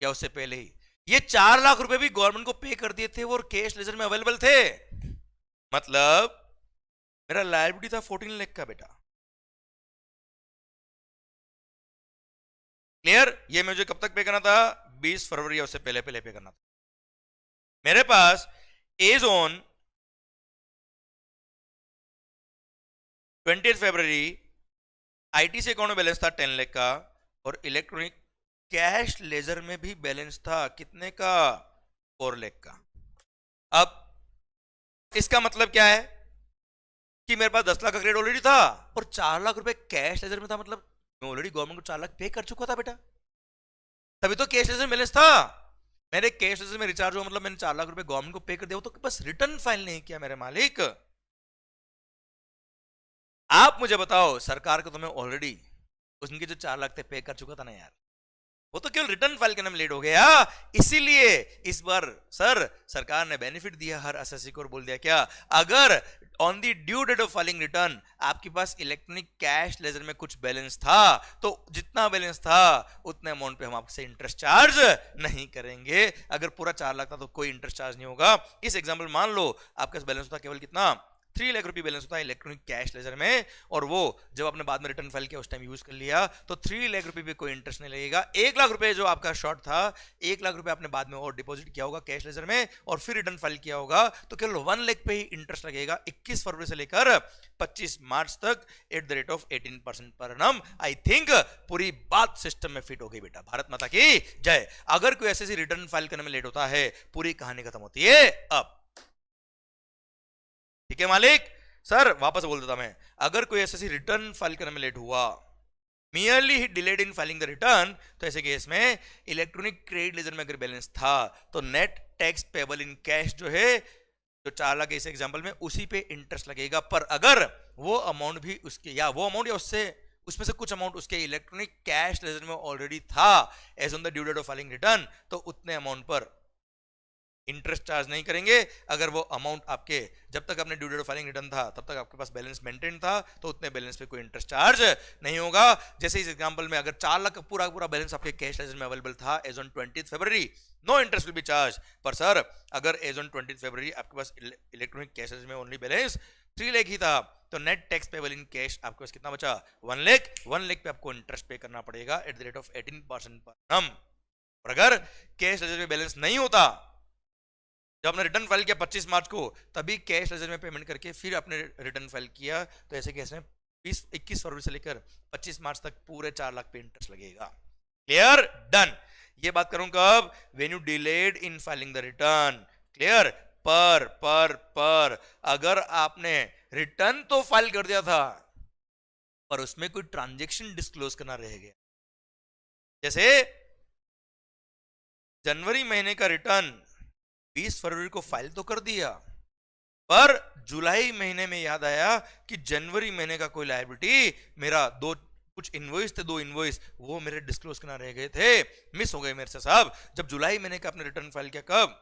या उससे पहले ही ये 4 लाख रुपए भी गवर्नमेंट को पे कर दिए थे और कैश लेजर में अवेलेबल थे। मतलब मेरा लायबिलिटी था 14 लाख का बेटा, क्लियर? ये मुझे कब तक पे करना था? 20 फरवरी या उससे पहले पहले पे करना था। मेरे पास एज ऑन 20 फरवरी आईटीसी अकाउंट में बैलेंस था 10 लाख का, और इलेक्ट्रॉनिक कैश लेजर में भी बैलेंस था कितने का? 4 लाख का। अब इसका मतलब क्या है कि मेरे पास 10 लाख का क्रेडिट ऑलरेडी था और 4 लाख रुपए कैश लेजर में था, मतलब मैं ऑलरेडी गवर्नमेंट को 4 लाख पे कर चुका था बेटा, तभी तो कैश लेजर बैलेंस था। मेरे कैश लेजर में रिचार्ज हुआ, मतलब मैंने 4 लाख रुपए गवर्नमेंट को पे कर दिया, तो बस रिटर्न फाइल नहीं किया मेरे मालिक। आप मुझे बताओ, सरकार को तो मैं ऑलरेडी उनके जो 4 लाख थे पे कर चुका था ना यार, वो तो केवल रिटर्न फाइल करने में लेट हो गया। इसीलिए इस बार सर सरकार ने बेनिफिट दिया हर एसएससी को और बोल दिया क्या, अगर on the due date of filing return आपके पास इलेक्ट्रॉनिक कैश लेजर में कुछ बैलेंस था, तो जितना बैलेंस था उतने अमाउंट पे हम आपसे इंटरेस्ट चार्ज नहीं करेंगे। अगर पूरा 4 लाख था तो कोई इंटरेस्ट चार्ज नहीं होगा। इस एग्जाम्पल मान लो आपके पास बैलेंस होता केवल कितना, 3 लाख रुपए बैलेंस होता है इलेक्ट्रॉनिक कैश लेजर में, और वो जब आपने बाद में रिटर्न फाइल किया उस टाइम यूज कर लिया, तो 3 लाख रुपए पे कोई इंटरेस्ट नहीं लगेगा। 1 लाख रुपए जो आपका शॉर्ट था, 1 लाख रुपए आपने बाद में और डिपॉजिट किया होगा कैश लेजर में और फिर रिटर्न फाइल किया होगा, तो केवल 1 लाख पे ही इंटरेस्ट लगेगा 21 फरवरी से लेकर 25 मार्च तक at the rate of 18% per annum. I think पूरी बात सिस्टम में फिट हो गई बेटा। भारत माता की जय। अगर कोई ऐसे रिटर्न फाइल करने में लेट होता है, पूरी कहानी खत्म होती है। अब ठीक है मालिक? सर वापस बोल देता मैं, अगर कोई ऐसे रिटर्न फाइल करने में लेट हुआ, merely he delayed in filing the return, तो ऐसे केस में इलेक्ट्रॉनिक क्रेडिट लेजर में अगर बैलेंस था तो net tax payable in cash जो है, जो 4 लाख इस एग्जांपल में, उसी पे इंटरेस्ट लगेगा। पर अगर वो अमाउंट भी उसके, या वो अमाउंट या उससे उसमें से कुछ अमाउंट उसके इलेक्ट्रॉनिक कैश लेजर में ऑलरेडी था as on the due date of filing return, तो उतने अमाउंट पर इंटरेस्ट चार्ज नहीं करेंगे। अगर वो अमाउंट आपके जब तक आपने due date of filing return था तब तक आपके पास बैलेंस मेंटेन था, तो उतने बैलेंस पे कोई इंटरेस्ट चार्ज नहीं होगा। जैसे इस एग्जांपल में अगर 4 लाख का पूरा पूरा बैलेंस आपके कैश लेजर में अवेलेबल था as on 20 February, no interest will be charge. पर सर अगर एज ऑन 20 फरवरी आपके पास इलेक्ट्रॉनिक कैश लेजर में ओनली बैलेंस 3 लाख ही था, तो net tax payable in cash आपके पास कितना बचा? 1 लाख। 1 लाख पे आपको इंटरेस्ट पे करना पड़ेगा at the rate of 18% per annum। और अगर कैश लेजर में बैलेंस नहीं होता, जब आपने रिटर्न फाइल किया 25 मार्च को, तभी कैश लेजर में पेमेंट करके फिर आपने रिटर्न फाइल किया, तो ऐसे केस में 21 फरवरी से लेकर 25 मार्च तक पूरे 4 लाख पे इंटरेस्ट लगेगा। क्लियर? डन। ये बात करूं कब? When you delayed in filing the return. Clear? पर अगर आपने रिटर्न तो फाइल कर दिया था पर उसमें कोई ट्रांजेक्शन डिस्क्लोज करना रह गया, जैसे जनवरी महीने का रिटर्न 20 फरवरी को फाइल तो कर दिया, पर जुलाई महीने में याद आया कि जनवरी महीने का कोई लायबिलिटी मेरा कुछ इनवॉइस थे, 2 इनवॉइस वो मेरे डिस्क्लोज करना रह गए थे, मिस हो गए मेरे से साहब। जब जुलाई महीने का आपने रिटर्न फाइल किया, कब?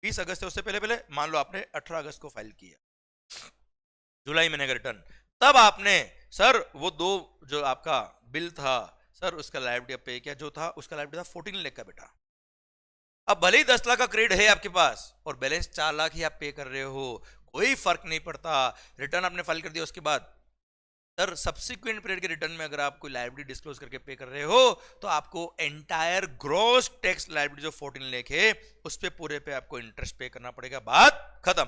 20 अगस्त से उससे पहले पहले, मान लो आपने 18 अगस्त को फाइल किया जुलाई महीने का रिटर्न, तब आपने सर वो 2 जो आपका बिल था सर उसका लायबिलिटी पे किया, जो था उसका लायबिलिटी था 14 लाख का बेटा। अब भले ही 10 लाख का क्रेडिट है आपके पास और बैलेंस 4 लाख ही आप पे कर रहे हो, कोई फर्क नहीं पड़ता। रिटर्न आपने फाइल कर दिया उसके बाद, सर सब्सिक्वेंट पीरियड के रिटर्न में अगर आप कोई लायबिलिटी डिस्क्लोज करके पे कर रहे हो, तो आपको एंटायर ग्रॉस टैक्स लायबिलिटी जो 14 लाख है उस पे पूरे पे आपको इंटरेस्ट पे करना पड़ेगा। बात खत्म।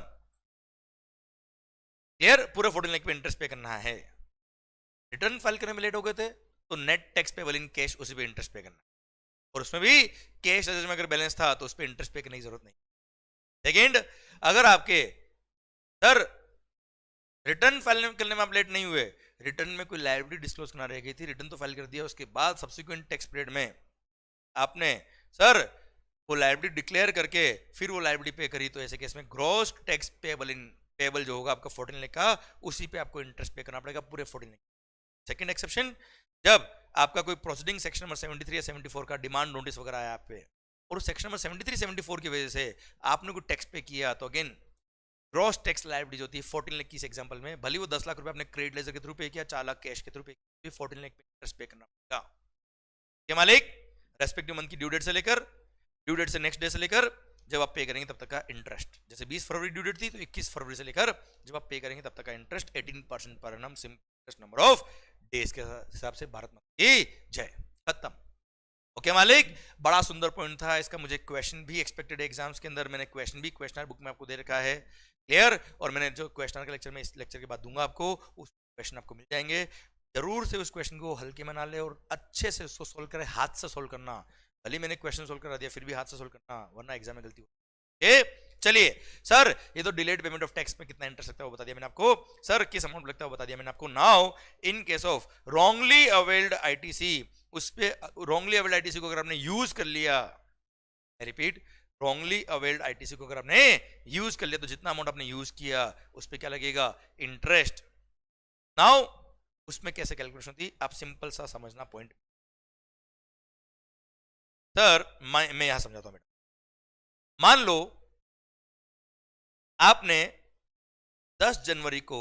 क्लियर? पूरे 14 लाख पे इंटरेस्ट पे करना है। रिटर्न फाइल करने में लेट हो गए थे तो net tax payable in cash उसी पे इंटरेस्ट पे करना, और उसमें भी कैश लेजर में अगर बैलेंस था तो उस पर इंटरेस्ट पे करने की जरूरत नहीं। सेकेंड, अगर आपके सर रिटर्न फाइल करने में आप लेट नहीं हुए, रिटर्न में कोई लायबिलिटी डिस्क्लोज करना रह गई थी, रिटर्न तो फाइल कर दिया, उसके बाद सब्सिक्वेंट टैक्स पीरियड में आपने सर वो लायबिलिटी डिक्लेयर करके फिर वो लायबिलिटी पे करी, तो ऐसे केस में ग्रॉस टैक्स पेबल जो होगा आपका 14 लाख का, उसी पे आपको इंटरेस्ट पे करना पड़ेगा पूरे 14 लाख। सेकेंड एक्सेप्शन, जब आपका कोई प्रोसीडिंग सेक्शन नंबर 73 या 74 का डिमांड नोटिस वगैरह आया आप पे, और उस सेक्शन नंबर 73 74 की वजह से आपने कोई टैक्स पे किया, तो अगेन ग्रॉस टैक्स लायबिलिटी होती है 14 लाख की। इस एग्जांपल में भले वो 10 लाख रुपए आपने क्रेडिट लेजर के थ्रू पे किया, 4 लाख कैश के थ्रू पे किया, 14 लाख पे इंटरेस्ट पे करना पड़ेगा। क्या मालिक? रेस्पेक्टिव मंथ की ड्यू डेट से लेकर, ड्यू डेट से नेक्स्ट डे से लेकर जब आप पे करेंगे तब तक का इंटरेस्ट, जैसे 20 फरवरी ड्यू डेट थी तो 21 फरवरी से लेकर जब आप पे करेंगे तब तक का interest 18% per annum, simple number of days के हिसाब से। भारत माता की जय। खत्म। ओके मालिक, बड़ा सुंदर पॉइंट था इसका। मुझे क्वेश्चन भी एक्सपेक्टेड एग्जाम्स के अंदर, मैंने क्वेश्चन भी क्वेश्चनर बुक में आपको दे रखा है, क्लियर। और मैंने जो क्वेश्चनर का लेक्चर में इस लेक्चर के बाद दूंगा आपको, उस क्वेश्चन आपको मिल जाएंगे। जरूर से उस क्वेश्चन को हल्के में ना ले और अच्छे से उसको सोल्व करें, हाथ से सोल्व करना। भले मैंने क्वेश्चन सोल्व करा दिया, फिर भी हाथ से सोल्व करना, वरना एग्जाम में गलती हो। चलिए सर, ये तो डिलेड पेमेंट ऑफ टैक्स में कितना इंटरेस्ट लगता है वो बता दिया मैंने आपको। सर किस अमाउंट लगता है वो बता दिया मैंने आपको। Now in case of wrongly availed ITC, उस पे रॉन्गली अवेल्ड आईटीसी को अगर आपने यूज कर लिया, रिपीट, रॉन्गली अवेल्ड आईटीसी को अगर आपने यूज कर लिया, तो जितना अमाउंट आपने यूज किया उस पे क्या लगेगा, इंटरेस्ट। नाउ उसमें कैसे कैलकुलेशन होती, आप सिंपल सा समझना पॉइंट। सर मैं यहां समझाता हूं बेटा। मान लो आपने 10 जनवरी को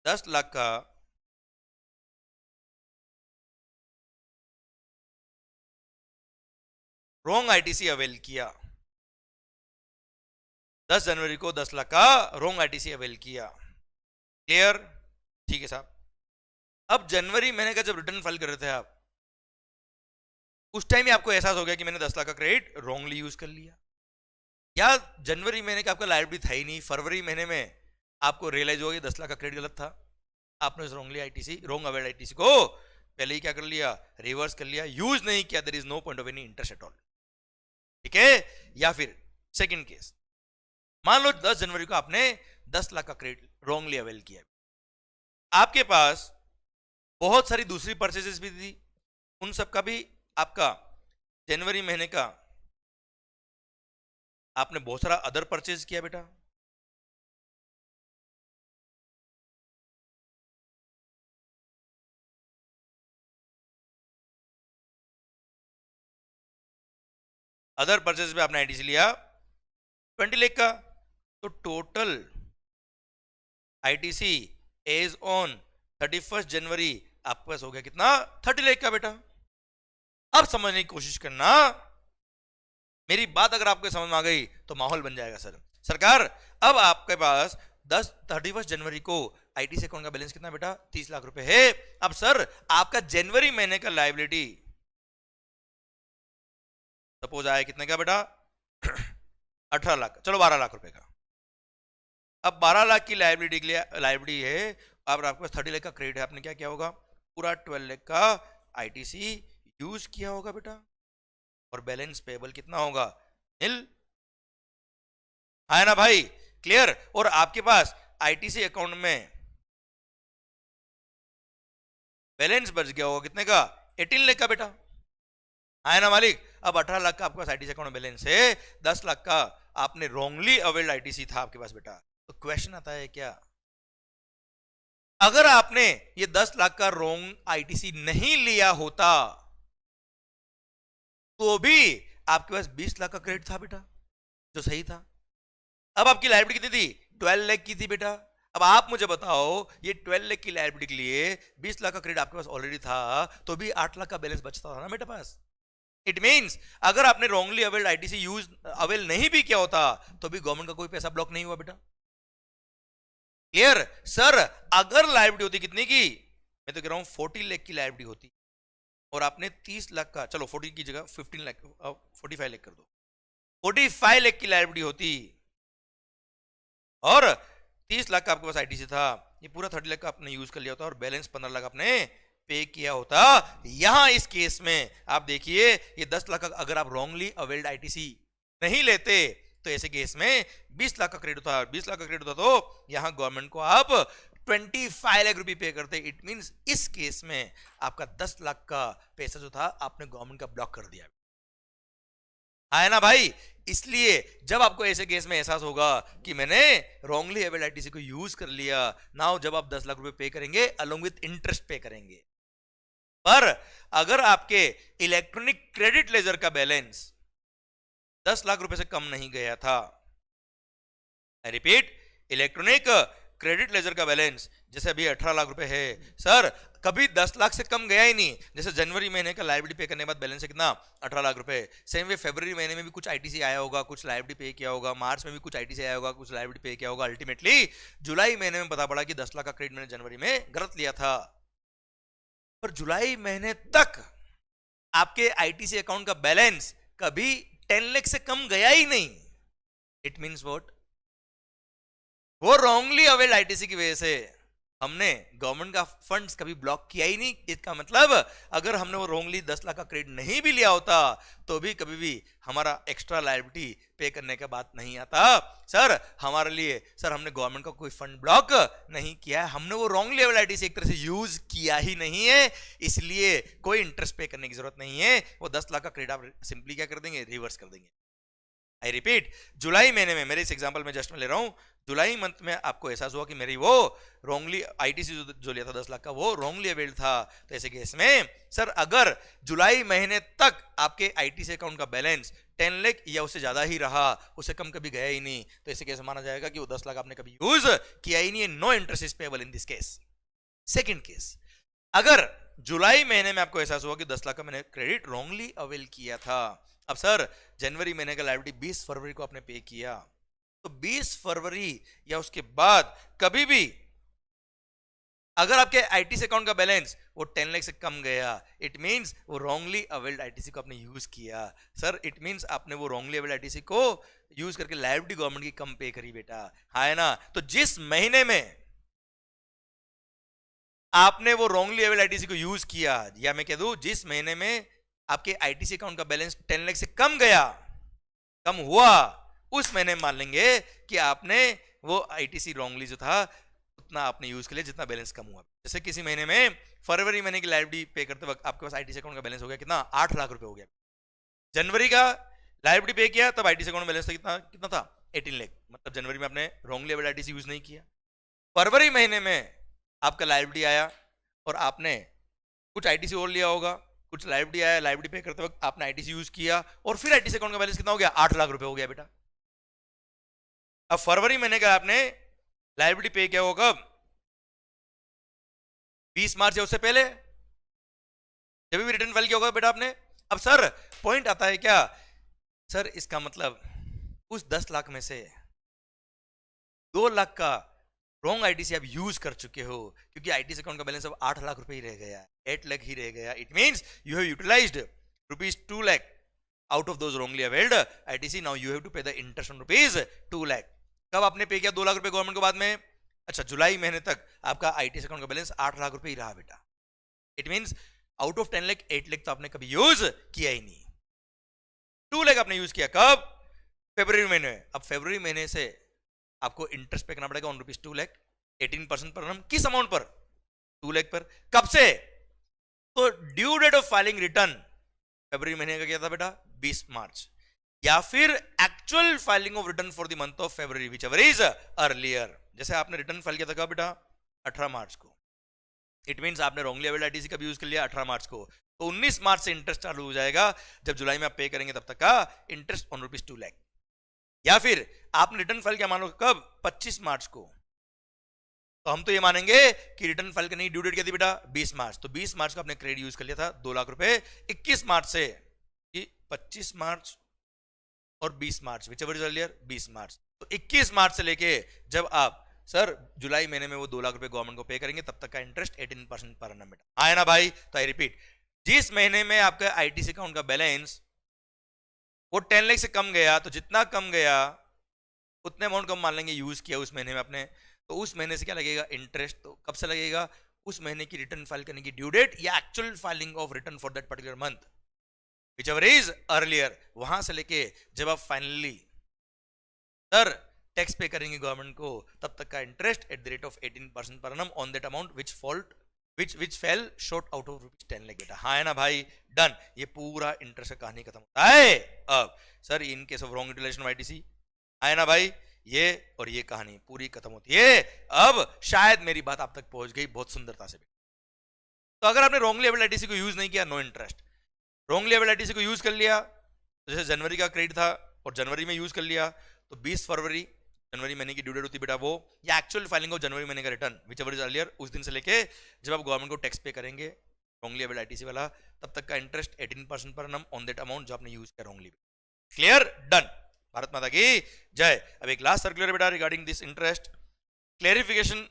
10 लाख का रॉन्ग आईटीसी अवेल किया, 10 जनवरी को 10 लाख का रॉन्ग आईटीसी अवेल किया, क्लियर, ठीक है साहब। अब जनवरी महीने का जब रिटर्न फाइल कर रहे थे आप, उस टाइम ही आपको एहसास हो गया कि मैंने 10 लाख का क्रेडिट रॉन्गली यूज कर लिया, या जनवरी महीने का आपका लायबिलिटी था ही नहीं, फरवरी महीने में आपको रियलाइज हो गया 10 लाख का क्रेडिट गलत था, आपने उस wrongly ITC, wrong availed ITC को पहले ही क्या कर लिया, रिवर्स कर लिया, यूज नहीं किया, there is no point of any interest at all, ठीक है। या फिर सेकंड केस, मान लो 10 जनवरी को आपने 10 लाख का क्रेडिट रॉन्गली अवेल किया, आपके पास बहुत सारी दूसरी परचेजेस भी थी, उन सब का भी आपका जनवरी महीने का आपने बहुत सारा अदर परचेज किया बेटा, अदर परचेज पे आपने आईटीसी लिया 20 लाख का, तो टोटल आईटीसी एज ऑन 31 जनवरी आपके पास हो गया कितना, 30 लाख का बेटा। अब समझने की कोशिश करना, मेरी बात अगर आपको समझ में आ गई तो माहौल बन जाएगा सर। सरकार, अब आपके पास 31 जनवरी को आईटीसी अकाउंट का बैलेंस कितना बेटा, 30 लाख रुपए है। अब सर आपका जनवरी महीने का लायबिलिटी सपोज आया कितने का बेटा 18 लाख, चलो 12 लाख रुपए का। अब 12 लाख की लायबिलिटी है, अब आपके पास 30 लाख का क्रेडिट है, आपने क्या किया होगा, पूरा 12 लाख का आईटीसी यूज किया होगा बेटा, और बैलेंस पेबल कितना होगा, नील, है ना भाई, क्लियर। और आपके पास आईटीसी अकाउंट में बैलेंस बच गया होगा कितने का, 18 लाख का बेटा, है ना मालिक। अब 18 लाख का आपके पास आईटीसी अकाउंट में बैलेंस है, 10 लाख का आपने रॉन्गली अवेल्ड आईटीसी था आपके पास बेटा। तो क्वेश्चन आता है क्या, अगर आपने ये 10 लाख का रॉन्ग आईटीसी नहीं लिया होता तो भी आपके पास 20 लाख का क्रेडिट था बेटा, जो सही था। अब आपकी लायबिलिटी कितनी थी, 12 लाख की थी बेटा। अब आप मुझे बताओ, ये 12 लाख की लायबिलिटी के लिए 20 लाख का क्रेडिट आपके पास ऑलरेडी था, तो भी 8 लाख का बैलेंस बचता था ना मेरे पास। इट मींस अगर आपने wrongly availed ITC use avail नहीं भी किया होता तो भी गवर्नमेंट का कोई पैसा ब्लॉक नहीं हुआ बेटा, क्लियर। सर अगर लायबिलिटी होती कितनी की, मैं तो कह रहा हूं 40 लाख की लायबिलिटी होती, और आपने 30 लाख का, चलो 40 की जगह 15 लाख 45 लाख कर दो, 45 लाख की लायबिलिटी होती और 30 लाख का आपके पास आईटीसी था, ये पूरा 30 लाख का आपने यूज कर लिया होता और बैलेंस 15 लाख आपने पे किया होता। यहां इस केस में आप देखिए, ये 10 लाख का अगर आप रॉन्गली अवेल्ड आईटीसी नहीं लेते तो ऐसे केस में 20 लाख का क्रेडिट था, 20 लाख का क्रेडिट होता तो यहां गवर्नमेंट को आप 25 लाख रुपए पे करते। इट मींस इस केस में आपका 10 लाख का पैसा जो था आपने गवर्नमेंट का ब्लॉक कर दिया, है ना भाई। इसलिए जब आपको ऐसे केस में एहसास होगा कि मैंने रॉन्गली अवेल्ड आईटीसी को यूज कर लिया, नाउ जब आप 10 लाख रुपए पे करेंगे अलोंग विथ इंटरेस्ट पे करेंगे, पर अगर आपके इलेक्ट्रॉनिक क्रेडिट लेजर का बैलेंस 10 लाख रुपए से कम नहीं गया था, I repeat, electronic credit laser का बैलेंस जैसे अभी 18 लाख रुपए है, सर कभी 10 लाख से कम गया ही नहीं। जैसे जनवरी महीने का लायबिलिटी पे करने के बाद बैलेंस है कितना, 18 लाख रुपए। सेम वे फरवरी महीने में भी कुछ आईटीसी आया होगा, कुछ लायबिलिटी पे किया होगा, मार्च में भी कुछ आईटीसी आया होगा, कुछ लायबिलिटी पे किया होगा। अल्टीमेटली जुलाई महीने में पता पड़ा कि 10 लाख का क्रेडिट मैंने जनवरी में गलत लिया था, पर जुलाई महीने तक आपके आईटीसी अकाउंट का बैलेंस कभी 10 लाख से कम गया ही नहीं, इट मींस व्हाट, वो रॉन्गली अवेल्ड आईटीसी की वजह से हमने गवर्नमेंट का फंड्स कभी ब्लॉक किया ही नहीं। इसका मतलब अगर हमने वो रॉन्गली 10 लाख का क्रेडिट नहीं भी लिया होता तो भी कभी भी हमारा एक्स्ट्रा लायबिलिटी पे करने का बात नहीं आता। सर हमारे लिए, सर हमने गवर्नमेंट का कोई फंड ब्लॉक नहीं किया है, हमने वो रॉन्गली अवेल्ड आईटीसी एक तरह से यूज किया ही नहीं है, इसलिए कोई इंटरेस्ट पे करने की जरूरत नहीं है। वो 10 लाख का क्रेडिट आप सिंपली क्या कर देंगे, रिवर्स कर देंगे। आई रिपीट, जुलाई महीने में, मेरे इस एग्जांपल में जस्ट में ले रहा हूं, जुलाई मंथ में आपको एहसास हुआ कि मेरी वो रॉन्गली आईटीसी जो लिया था 10 लाख का वो रॉन्गली अवेल्ड था, तो ऐसे केस में सर अगर जुलाई महीने तक आपके आईटीसी अकाउंट का बैलेंस 10 लाख या उससे ज्यादा ही रहा, उससे कम कभी गया ही नहीं, तो ऐसे केस माना जाएगा कि वो 10 लाख आपने कभी यूज किया ही नहीं है, no interest is payable in this case. Second case, अगर जुलाई महीने में आपको एहसास हुआ कि 10 लाख का मैंने क्रेडिट रॉन्गली अवेल किया था, अब सर जनवरी महीने का लायबिलिटी 20 फरवरी को आपने पे किया, तो 20 फरवरी या उसके बाद कभी भी अगर आपके आईटीसी अकाउंट का बैलेंस वो 10 लाख से कम गया, इट मींस वो रॉन्गली अवेल्ड आईटीसी को आपने यूज किया। सर इट मींस आपने वो रॉन्गली अवेल्ड आईटीसी को यूज करके लायबिलिटी गवर्नमेंट की कम पे करी बेटा, है ना। तो जिस महीने में आपने वो रॉन्गली अवेल्ड आईटीसी को यूज किया, या मैं कह दूं जिस महीने में आपके आईटीसी अकाउंट का बैलेंस 10 लाख से कम गया, कम हुआ, उस महीने मान लेंगे कि आपने वो आईटीसी रॉन्गली जो था उतना आपने यूज कर लिया जितना बैलेंस कम हुआ। जैसे किसी महीने में फरवरी महीने की लायबिलिटी पे करते वक्त आपके पास आईटीसी अकाउंट का बैलेंस हो गया कितना, 8 लाख रुपए हो गया। जनवरी का लायबिलिटी पे किया तब आईटीसी अकाउंट बैलेंस कितना कितना था, 18 लाख, मतलब जनवरी में आपने रॉन्गली अवेल्ड आईटीसी यूज नहीं किया। फरवरी महीने में आपका लायबिलिटी आया और आपने कुछ आईटीसी और लिया होगा, कुछ लायबिलिटी आया, लायबिलिटी पे करते वक्त आपने आईटीसी यूज किया और फिर आईटीसी अकाउंट का बैलेंस कितना हो गया, 8 लाख रुपए हो गया बेटा। अब फरवरी महीने का आपने लायबिलिटी पे किया होगा कब, 20 मार्च या उससे पहले, जब भी रिटर्न फाइल किया होगा बेटा आपने। अब सर पॉइंट आता है क्या, सर इसका मतलब उस 10 लाख में से 2 लाख का रॉन्ग आईटीसी आप यूज कर चुके हो, क्योंकि आईटीसी अकाउंट का बैलेंस अब 8 लाख रुपए ही रह गया, 8 लाख ही रह गया। It means you have utilised ₹2 lakh out of those wrongly availed ITC, now you have to pay the interest on ₹2 lakh. कब आपने पे किया, 2 लाख रुपए गवर्नमेंट को बाद में। अच्छा, जुलाई महीने तक आपका आईटीसी अकाउंट का बैलेंस 8 लाख रुपए ही रहा बेटा। It means out of 10 lakh 8 lakh तो आपने कभी यूज किया ही नहीं, 2 लाख आपने यूज किया कब, फरवरी महीने। अब फरवरी महीने से आपको इंटरेस्ट पे करना पड़ेगा ऑन ₹2 लाख, 18% पर annum, किस अमाउंट पर, 2 लाख पर। कब से, तो due date of filing return फरवरी महीने का क्या था बेटा, 20 मार्च, या फिर actual filing of return for the month of February, whichever is earlier. जैसे आपने रिटर्न फाइल किया था कब बेटा, 18 मार्च को, इट मींस आपने रॉन्गली अवेल्ड आईटीसी का भी यूज कर लिया 18 मार्च को, तो 19 मार्च से इंटरेस्ट चालू हो जाएगा। जब जुलाई में आप पे करेंगे तब तक का इंटरेस्ट ऑन ₹2 लाख। या फिर आपने रिटर्न फाइल क्या मानो कब, 25 मार्च को, तो हम तो ये मानेंगे कि रिटर्न फाइल करने की ड्यू डेट क्या थी बेटा, 20 मार्च, तो 20 मार्च को आपने क्रेडिट यूज कर लिया था 2 लाख रुपए। 21 मार्च से, 25 मार्च और 20 मार्च, विच एवर इज अर्लियर, 20 मार्च, तो 21 मार्च से लेके जब आप सर जुलाई महीने में वो 2 लाख रुपए गवर्नमेंट को पे करेंगे तब तक का इंटरेस्ट 18% पर annum बेटा, आया ना भाई। तो आई रिपीट, जिस महीने में आपका आईटीसी अकाउंट का बैलेंस वो 10 लाख से कम गया, तो जितना कम गया उतने अमाउंट कम मान लेंगे यूज किया उस महीने में आपने, तो उस महीने से क्या लगेगा, इंटरेस्ट। तो कब से लगेगा, उस महीने की रिटर्न फाइल करने की ड्यू डेट या actual filing of return for that particular month, which ever is earlier, वहां से लेके जब आप फाइनली सर टैक्स पे करेंगे गवर्नमेंट को तब तक का interest at the rate of 18% per annum on that amount which fail short out of ₹10 lakh बेटा, हाँ है ना भाई, डन। ये पूरा इंटरेस्ट का कहानी खत्म होता है। अब sir in case of wrong utilisation of ITC, है ना भाई, ये और ये कहानी पूरी खत्म होती है। अब शायद मेरी बात आप तक पहुंच गई बहुत सुंदरता से। तो अगर आपने रॉन्गली अवेल्ड आईटीसी को यूज नहीं किया, no interest. Wrongly availed ITC को यूज कर लिया, तो जैसे जनवरी का क्रेडिट था और जनवरी में यूज कर लिया, तो 20 फरवरी जनवरी महीने की ड्यू डेट होती बेटा वो, या एक्चुअल फाइलिंग ऑफ जनवरी महीने का return which ever is earlier, उस दिन से लेके जब आप गवर्नमेंट को टैक्स पे करेंगे रॉन्गली अवेल्ड आईटीसी वाला, तब तक का interest 18% per annum on that amount जो आपने यूज किया रॉन्गली। क्लियर, डन, भारत माता की जय। अब एक लास्ट सर्कुलर बेटा regarding this interest, clarification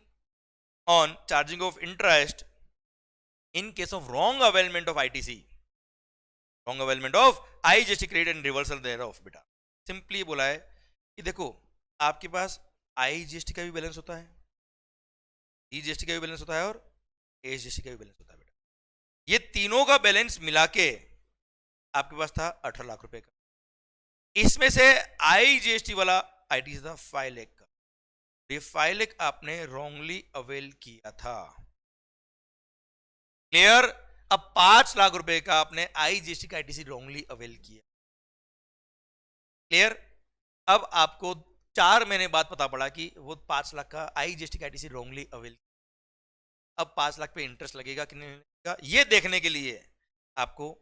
on charging of interest in case of wrong availment of ITC. Wrong availment of IGST credit and reversal thereof. बेटा सिंपली बोला है कि देखो आपके पास आईजीएसटी का भी बैलेंस होता है, ईजीएसटी का भी बैलेंस होता है और एसजीएसटी का भी बैलेंस होता है। बेटा ये तीनों का बैलेंस मिला के आपके पास था 18 लाख रुपए का, इसमें से आईजीएसटी वाला आईटीसी था 5 लाख का। ये 5 लाख आपने रॉन्गली अवेल किया था। क्लियर? अब 5 लाख रुपए का आपने आईजीएसटी का आईटीसी रॉन्गली अवेल किया। क्लियर? अब आपको 4 महीने बाद पता पड़ा कि वो 5 लाख का आईजीएसटी का आईटीसी रॉन्गली अवेल। अब 5 लाख पे इंटरेस्ट लगेगा कि नहीं लगेगा, ये देखने के लिए आपको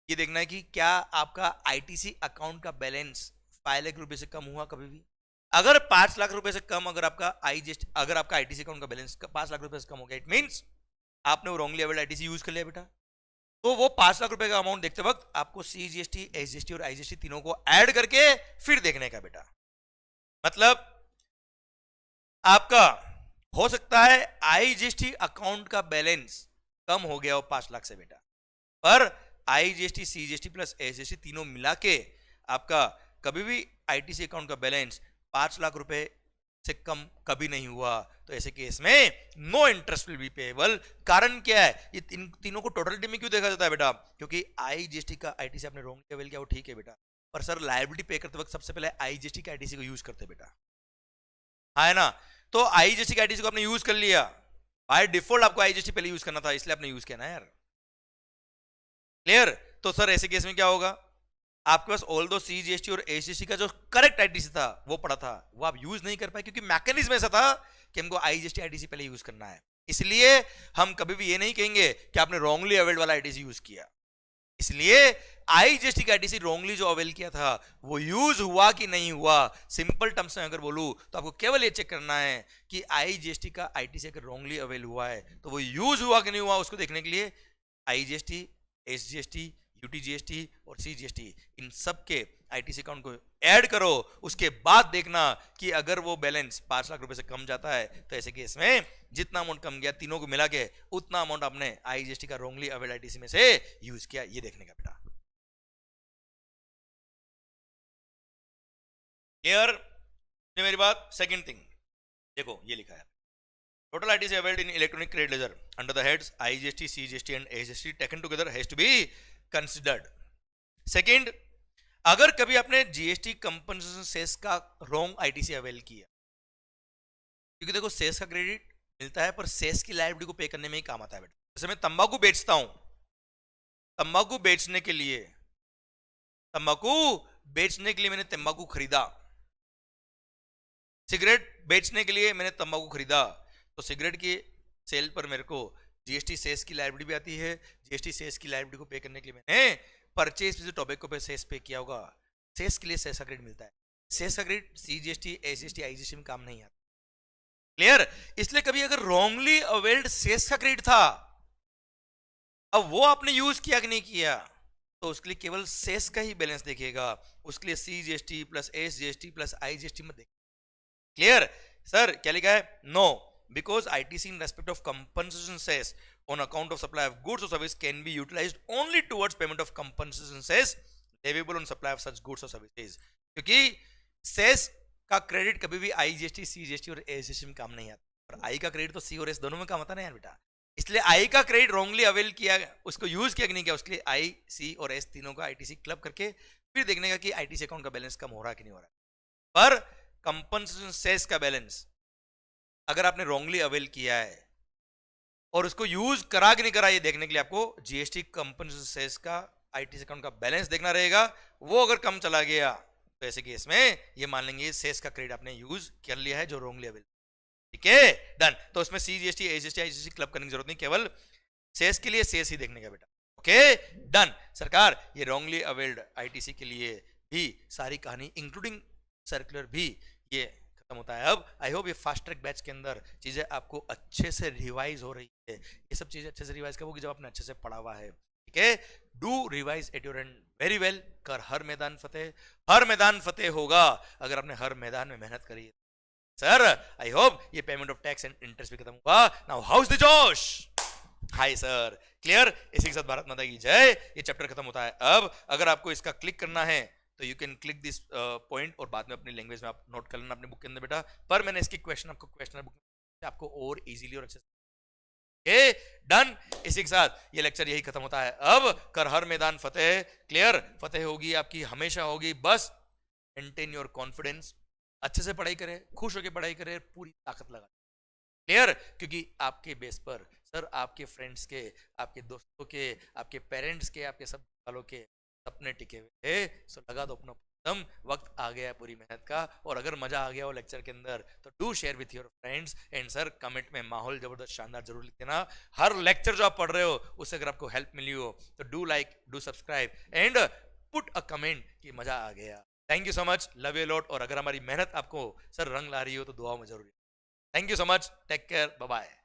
ये देखना है कि क्या आपका आईटीसी अकाउंट का बैलेंस 5 लाख रुपए से कम हुआ कभी भी। अगर 5 लाख रुपए से कम अगर आपका आईटीसी अकाउंट का बैलेंस 5 लाख रुपए से कम हो गया, इट मींस आपने वो रॉन्गली अवेल्ड आईटीसी यूज कर लिया बेटा। तो वो 5 लाख रुपए का अमाउंट देखते वक्त आपको सीजीएसटी, एसजीएसटी और आईजीएसटी तीनों को ऐड करके फिर देखने का बेटा। मतलब आपका हो सकता है आईजीएसटी अकाउंट का बैलेंस कम हो गया हो 5 लाख से बेटा, पर आईजीएसटी, सीजीएसटी प्लस एसजीएसटी तीनों मिला के आपका कभी भी आईटीसी अकाउंट का बैलेंस 5 लाख रुपए से कम कभी नहीं हुआ। तो ऐसे केस में no interest will be payable. कारण क्या है, ये तीनों को टोटलिटी में क्यों देखा जाता है बेटा, क्योंकि आईजीएसटी का आईटीसी आपने रॉन्ग अवेल किया वो ठीक है बेटा, पर सर लायबिलिटी पे करते वक्त सबसे पहले आईजीएसटी का आईटीसी को यूज करते बेटा, है ना। तो आईजीएसटी का आईटीसी को आपने यूज कर लिया, बाय डिफॉल्ट आपको आईजीएसटी पहले यूज करना था, इसलिए आपने यूज किया ना यार। क्लियर? तो सर ऐसे केस में क्या होगा, आपके पास ऑल दो सीजीएसटी और एसजीएसटी का जो करेक्ट आईटीसी था वो पड़ा था, वो आप यूज नहीं कर पाए क्योंकि मैकेनिज्म ऐसा था कि हमको आईजीएसटी आईटीसी पहले यूज करना है। इसलिए हम कभी भी ये नहीं कहेंगे कि आपने रॉन्गली अवेल्ड वाला आईटीसी यूज किया। इसलिए आईजीएसटी का आईटीसी रॉन्गली जो अवेल किया था वो यूज हुआ कि नहीं हुआ। सिंपल टर्म्स में अगर बोलूं तो आपको केवल ये चेक करना है कि आईजीएसटी का आईटीसी अगर रॉन्गली अवेल हुआ है तो वो यूज हुआ कि नहीं हुआ। उसको देखने के लिए आईजीएसटी, एसजीएसटी, यूटीजीएसटी और सीजीएसटी इन सब के आईटीसी अकाउंट को ऐड करो, उसके बाद देखना कि अगर वो बैलेंस 5 लाख रुपए से कम जाता है तो ऐसे केस में जितना अमाउंट कम गया तीनों को मिला के उतना अमाउंट आपने आईजीएसटी का रॉन्गली अवेल्ड आईटीसी में से यूज किया, ये देखने का बेटा। क्लियर मेरी बात? सेकंड थिंग देखो ये लिखा है, total ITC availed in electronic credit ledger under the heads IGST, CGST and SGST taken together has to be considered. Second, अगर कभी आपने जीएसटी कंपनसेशन सेस का रॉन्ग आईटीसी अवेल किया, क्योंकि देखो सेस का क्रेडिट मिलता है पर सेस की लायबिलिटी को पे करने में ही काम आता है बेटा। जैसे मैं तंबाकू बेचता हूं, तंबाकू बेचने के लिए मैंने तंबाकू खरीदा, सिगरेट बेचने के लिए मैंने तंबाकू खरीदा, तो सिगरेट की सेल पर मेरे को जीएसटी सेस की लायबिलिटी भी आती है। जीएसटी सेस की लायबिलिटी को पे करने के लिए मैंने परचेज से टोबैको पे सेस पे किया होगा, सेस के लिए सेस का क्रेडिट मिलता है। सेस का क्रेडिट सीजीएसटी, एसजीएसटी, आईजीएसटी में काम नहीं आता। क्लियर? इसलिए कभी अगर रॉन्गली अवेल्ड सेस का क्रेडिट था, अब वो आपने यूज किया कि नहीं किया, तो उसके लिए केवल सेस का ही बैलेंस देखेगा, उसके लिए CGST plus SGST plus IGST मत देखेगा। क्लियर? सर क्या लिखा है? No, because ITC in respect of compensation cess on account of supply of goods or service can be utilized only towards payment of compensation cess leviable on supply of such goods or services। क्योंकि सेस का क्रेडिट कभी भी आईजीएसटी, सीजीएसटी और एसजीएसटी में काम नहीं आता, और आई का क्रेडिट तो सी और एस दोनों में काम आता ना यार बेटा। इसलिए आई का क्रेडिट रॉन्गली अवेल किया, उसको यूज किया कि नहीं किया, उसके लिए आई, सी और एस तीनों का आईटीसी क्लब करके फिर देखने का कि आईटीसी अकाउंट का बैलेंस कम हो रहा है कि नहीं हो रहा है। पर कंपनसेशन सेस का बैलेंस अगर आपने रॉन्गली अवेल किया है और उसको यूज करा कि नहीं करा, ये देखने के लिए आपको जीएसटी कंपनसेशन सेस का आईटीसी अकाउंट का बैलेंस देखना रहेगा। वो अगर कम चला गया तो ऐसे केस में ये मान लेंगे सेस का क्रेडिट आपने यूज कर लिया है जो रॉन्गली अवेल। ठीक है, डन। तो उसमें सीजीएसटी, एसजीएसटी, आईजीएसटी क्लब करने की जरूरत नहीं, केवल सेस के लिए सेस ही देखने का बेटा। Okay, done. सरकार ये रॉन्गली अवेल्ड आईटीसी के लिए भी सारी कहानी इंक्लूडिंग सर्कुलर भी ये खत्म होता है। अब आई होप ये फास्ट ट्रैक बैच के अंदर चीजें आपको अच्छे से रिवाइज हो रही है। ये सब चीजें अच्छे से रिवाइज करोगे जब आपने अच्छे से पढ़ा हुआ है। ठीक है, do revise at your and very well. कर हर मैदान फतेह, हर मैदान फतेह होगा अगर आपने हर मैदान में मेहनत करी है। सर आई होप ये payment of tax and interest भी खत्म हुआ। नाउ हाउ इज द जोश? Hi sir, clear? इसी के साथ भारत माता की जय। ये चैप्टर खत्म होता है। अब अगर आपको इसका क्लिक करना है तो you can click this point और बाद में अपनी लैंग्वेज में आप नोट कर लेना अपने बुक के अंदर बेटा। पर मैंने इसकी क्वेश्चन आपको क्वेश्चन बुक में आपको और इजीली और अच्छे से डन। इसी के साथ ये लेक्चर यही खत्म होता है। अब कर हर मैदान फतेह। क्लियर? फतेह होगी आपकी, हमेशा होगी। बस मेंटेन योर कॉन्फिडेंस, अच्छे से पढ़ाई करें, खुश होकर पढ़ाई करें, पूरी ताकत लगा। क्लियर? क्योंकि आपके बेस पर सर आपके फ्रेंड्स के, आपके दोस्तों के, आपके पेरेंट्स के, आपके सब वालों के सपने टिके हुए थे। सो लगा दो अपना एकदम, वक्त आ गया है पूरी मेहनत का। और अगर मजा आ गया हो लेक्चर के अंदर तो do share with your friends and sir comment में माहौल जबरदस्त शानदार जरूर लिख देना। हर लेक्चर जो आप पढ़ रहे हो उससे अगर आपको हेल्प मिली हो तो do like, do subscribe and put a comment कि मजा आ गया। Thank you so much, love you lot. और अगर हमारी मेहनत आपको सर रंग ला रही हो तो दुआओं में जरूर। Thank you so much, take care, bye bye.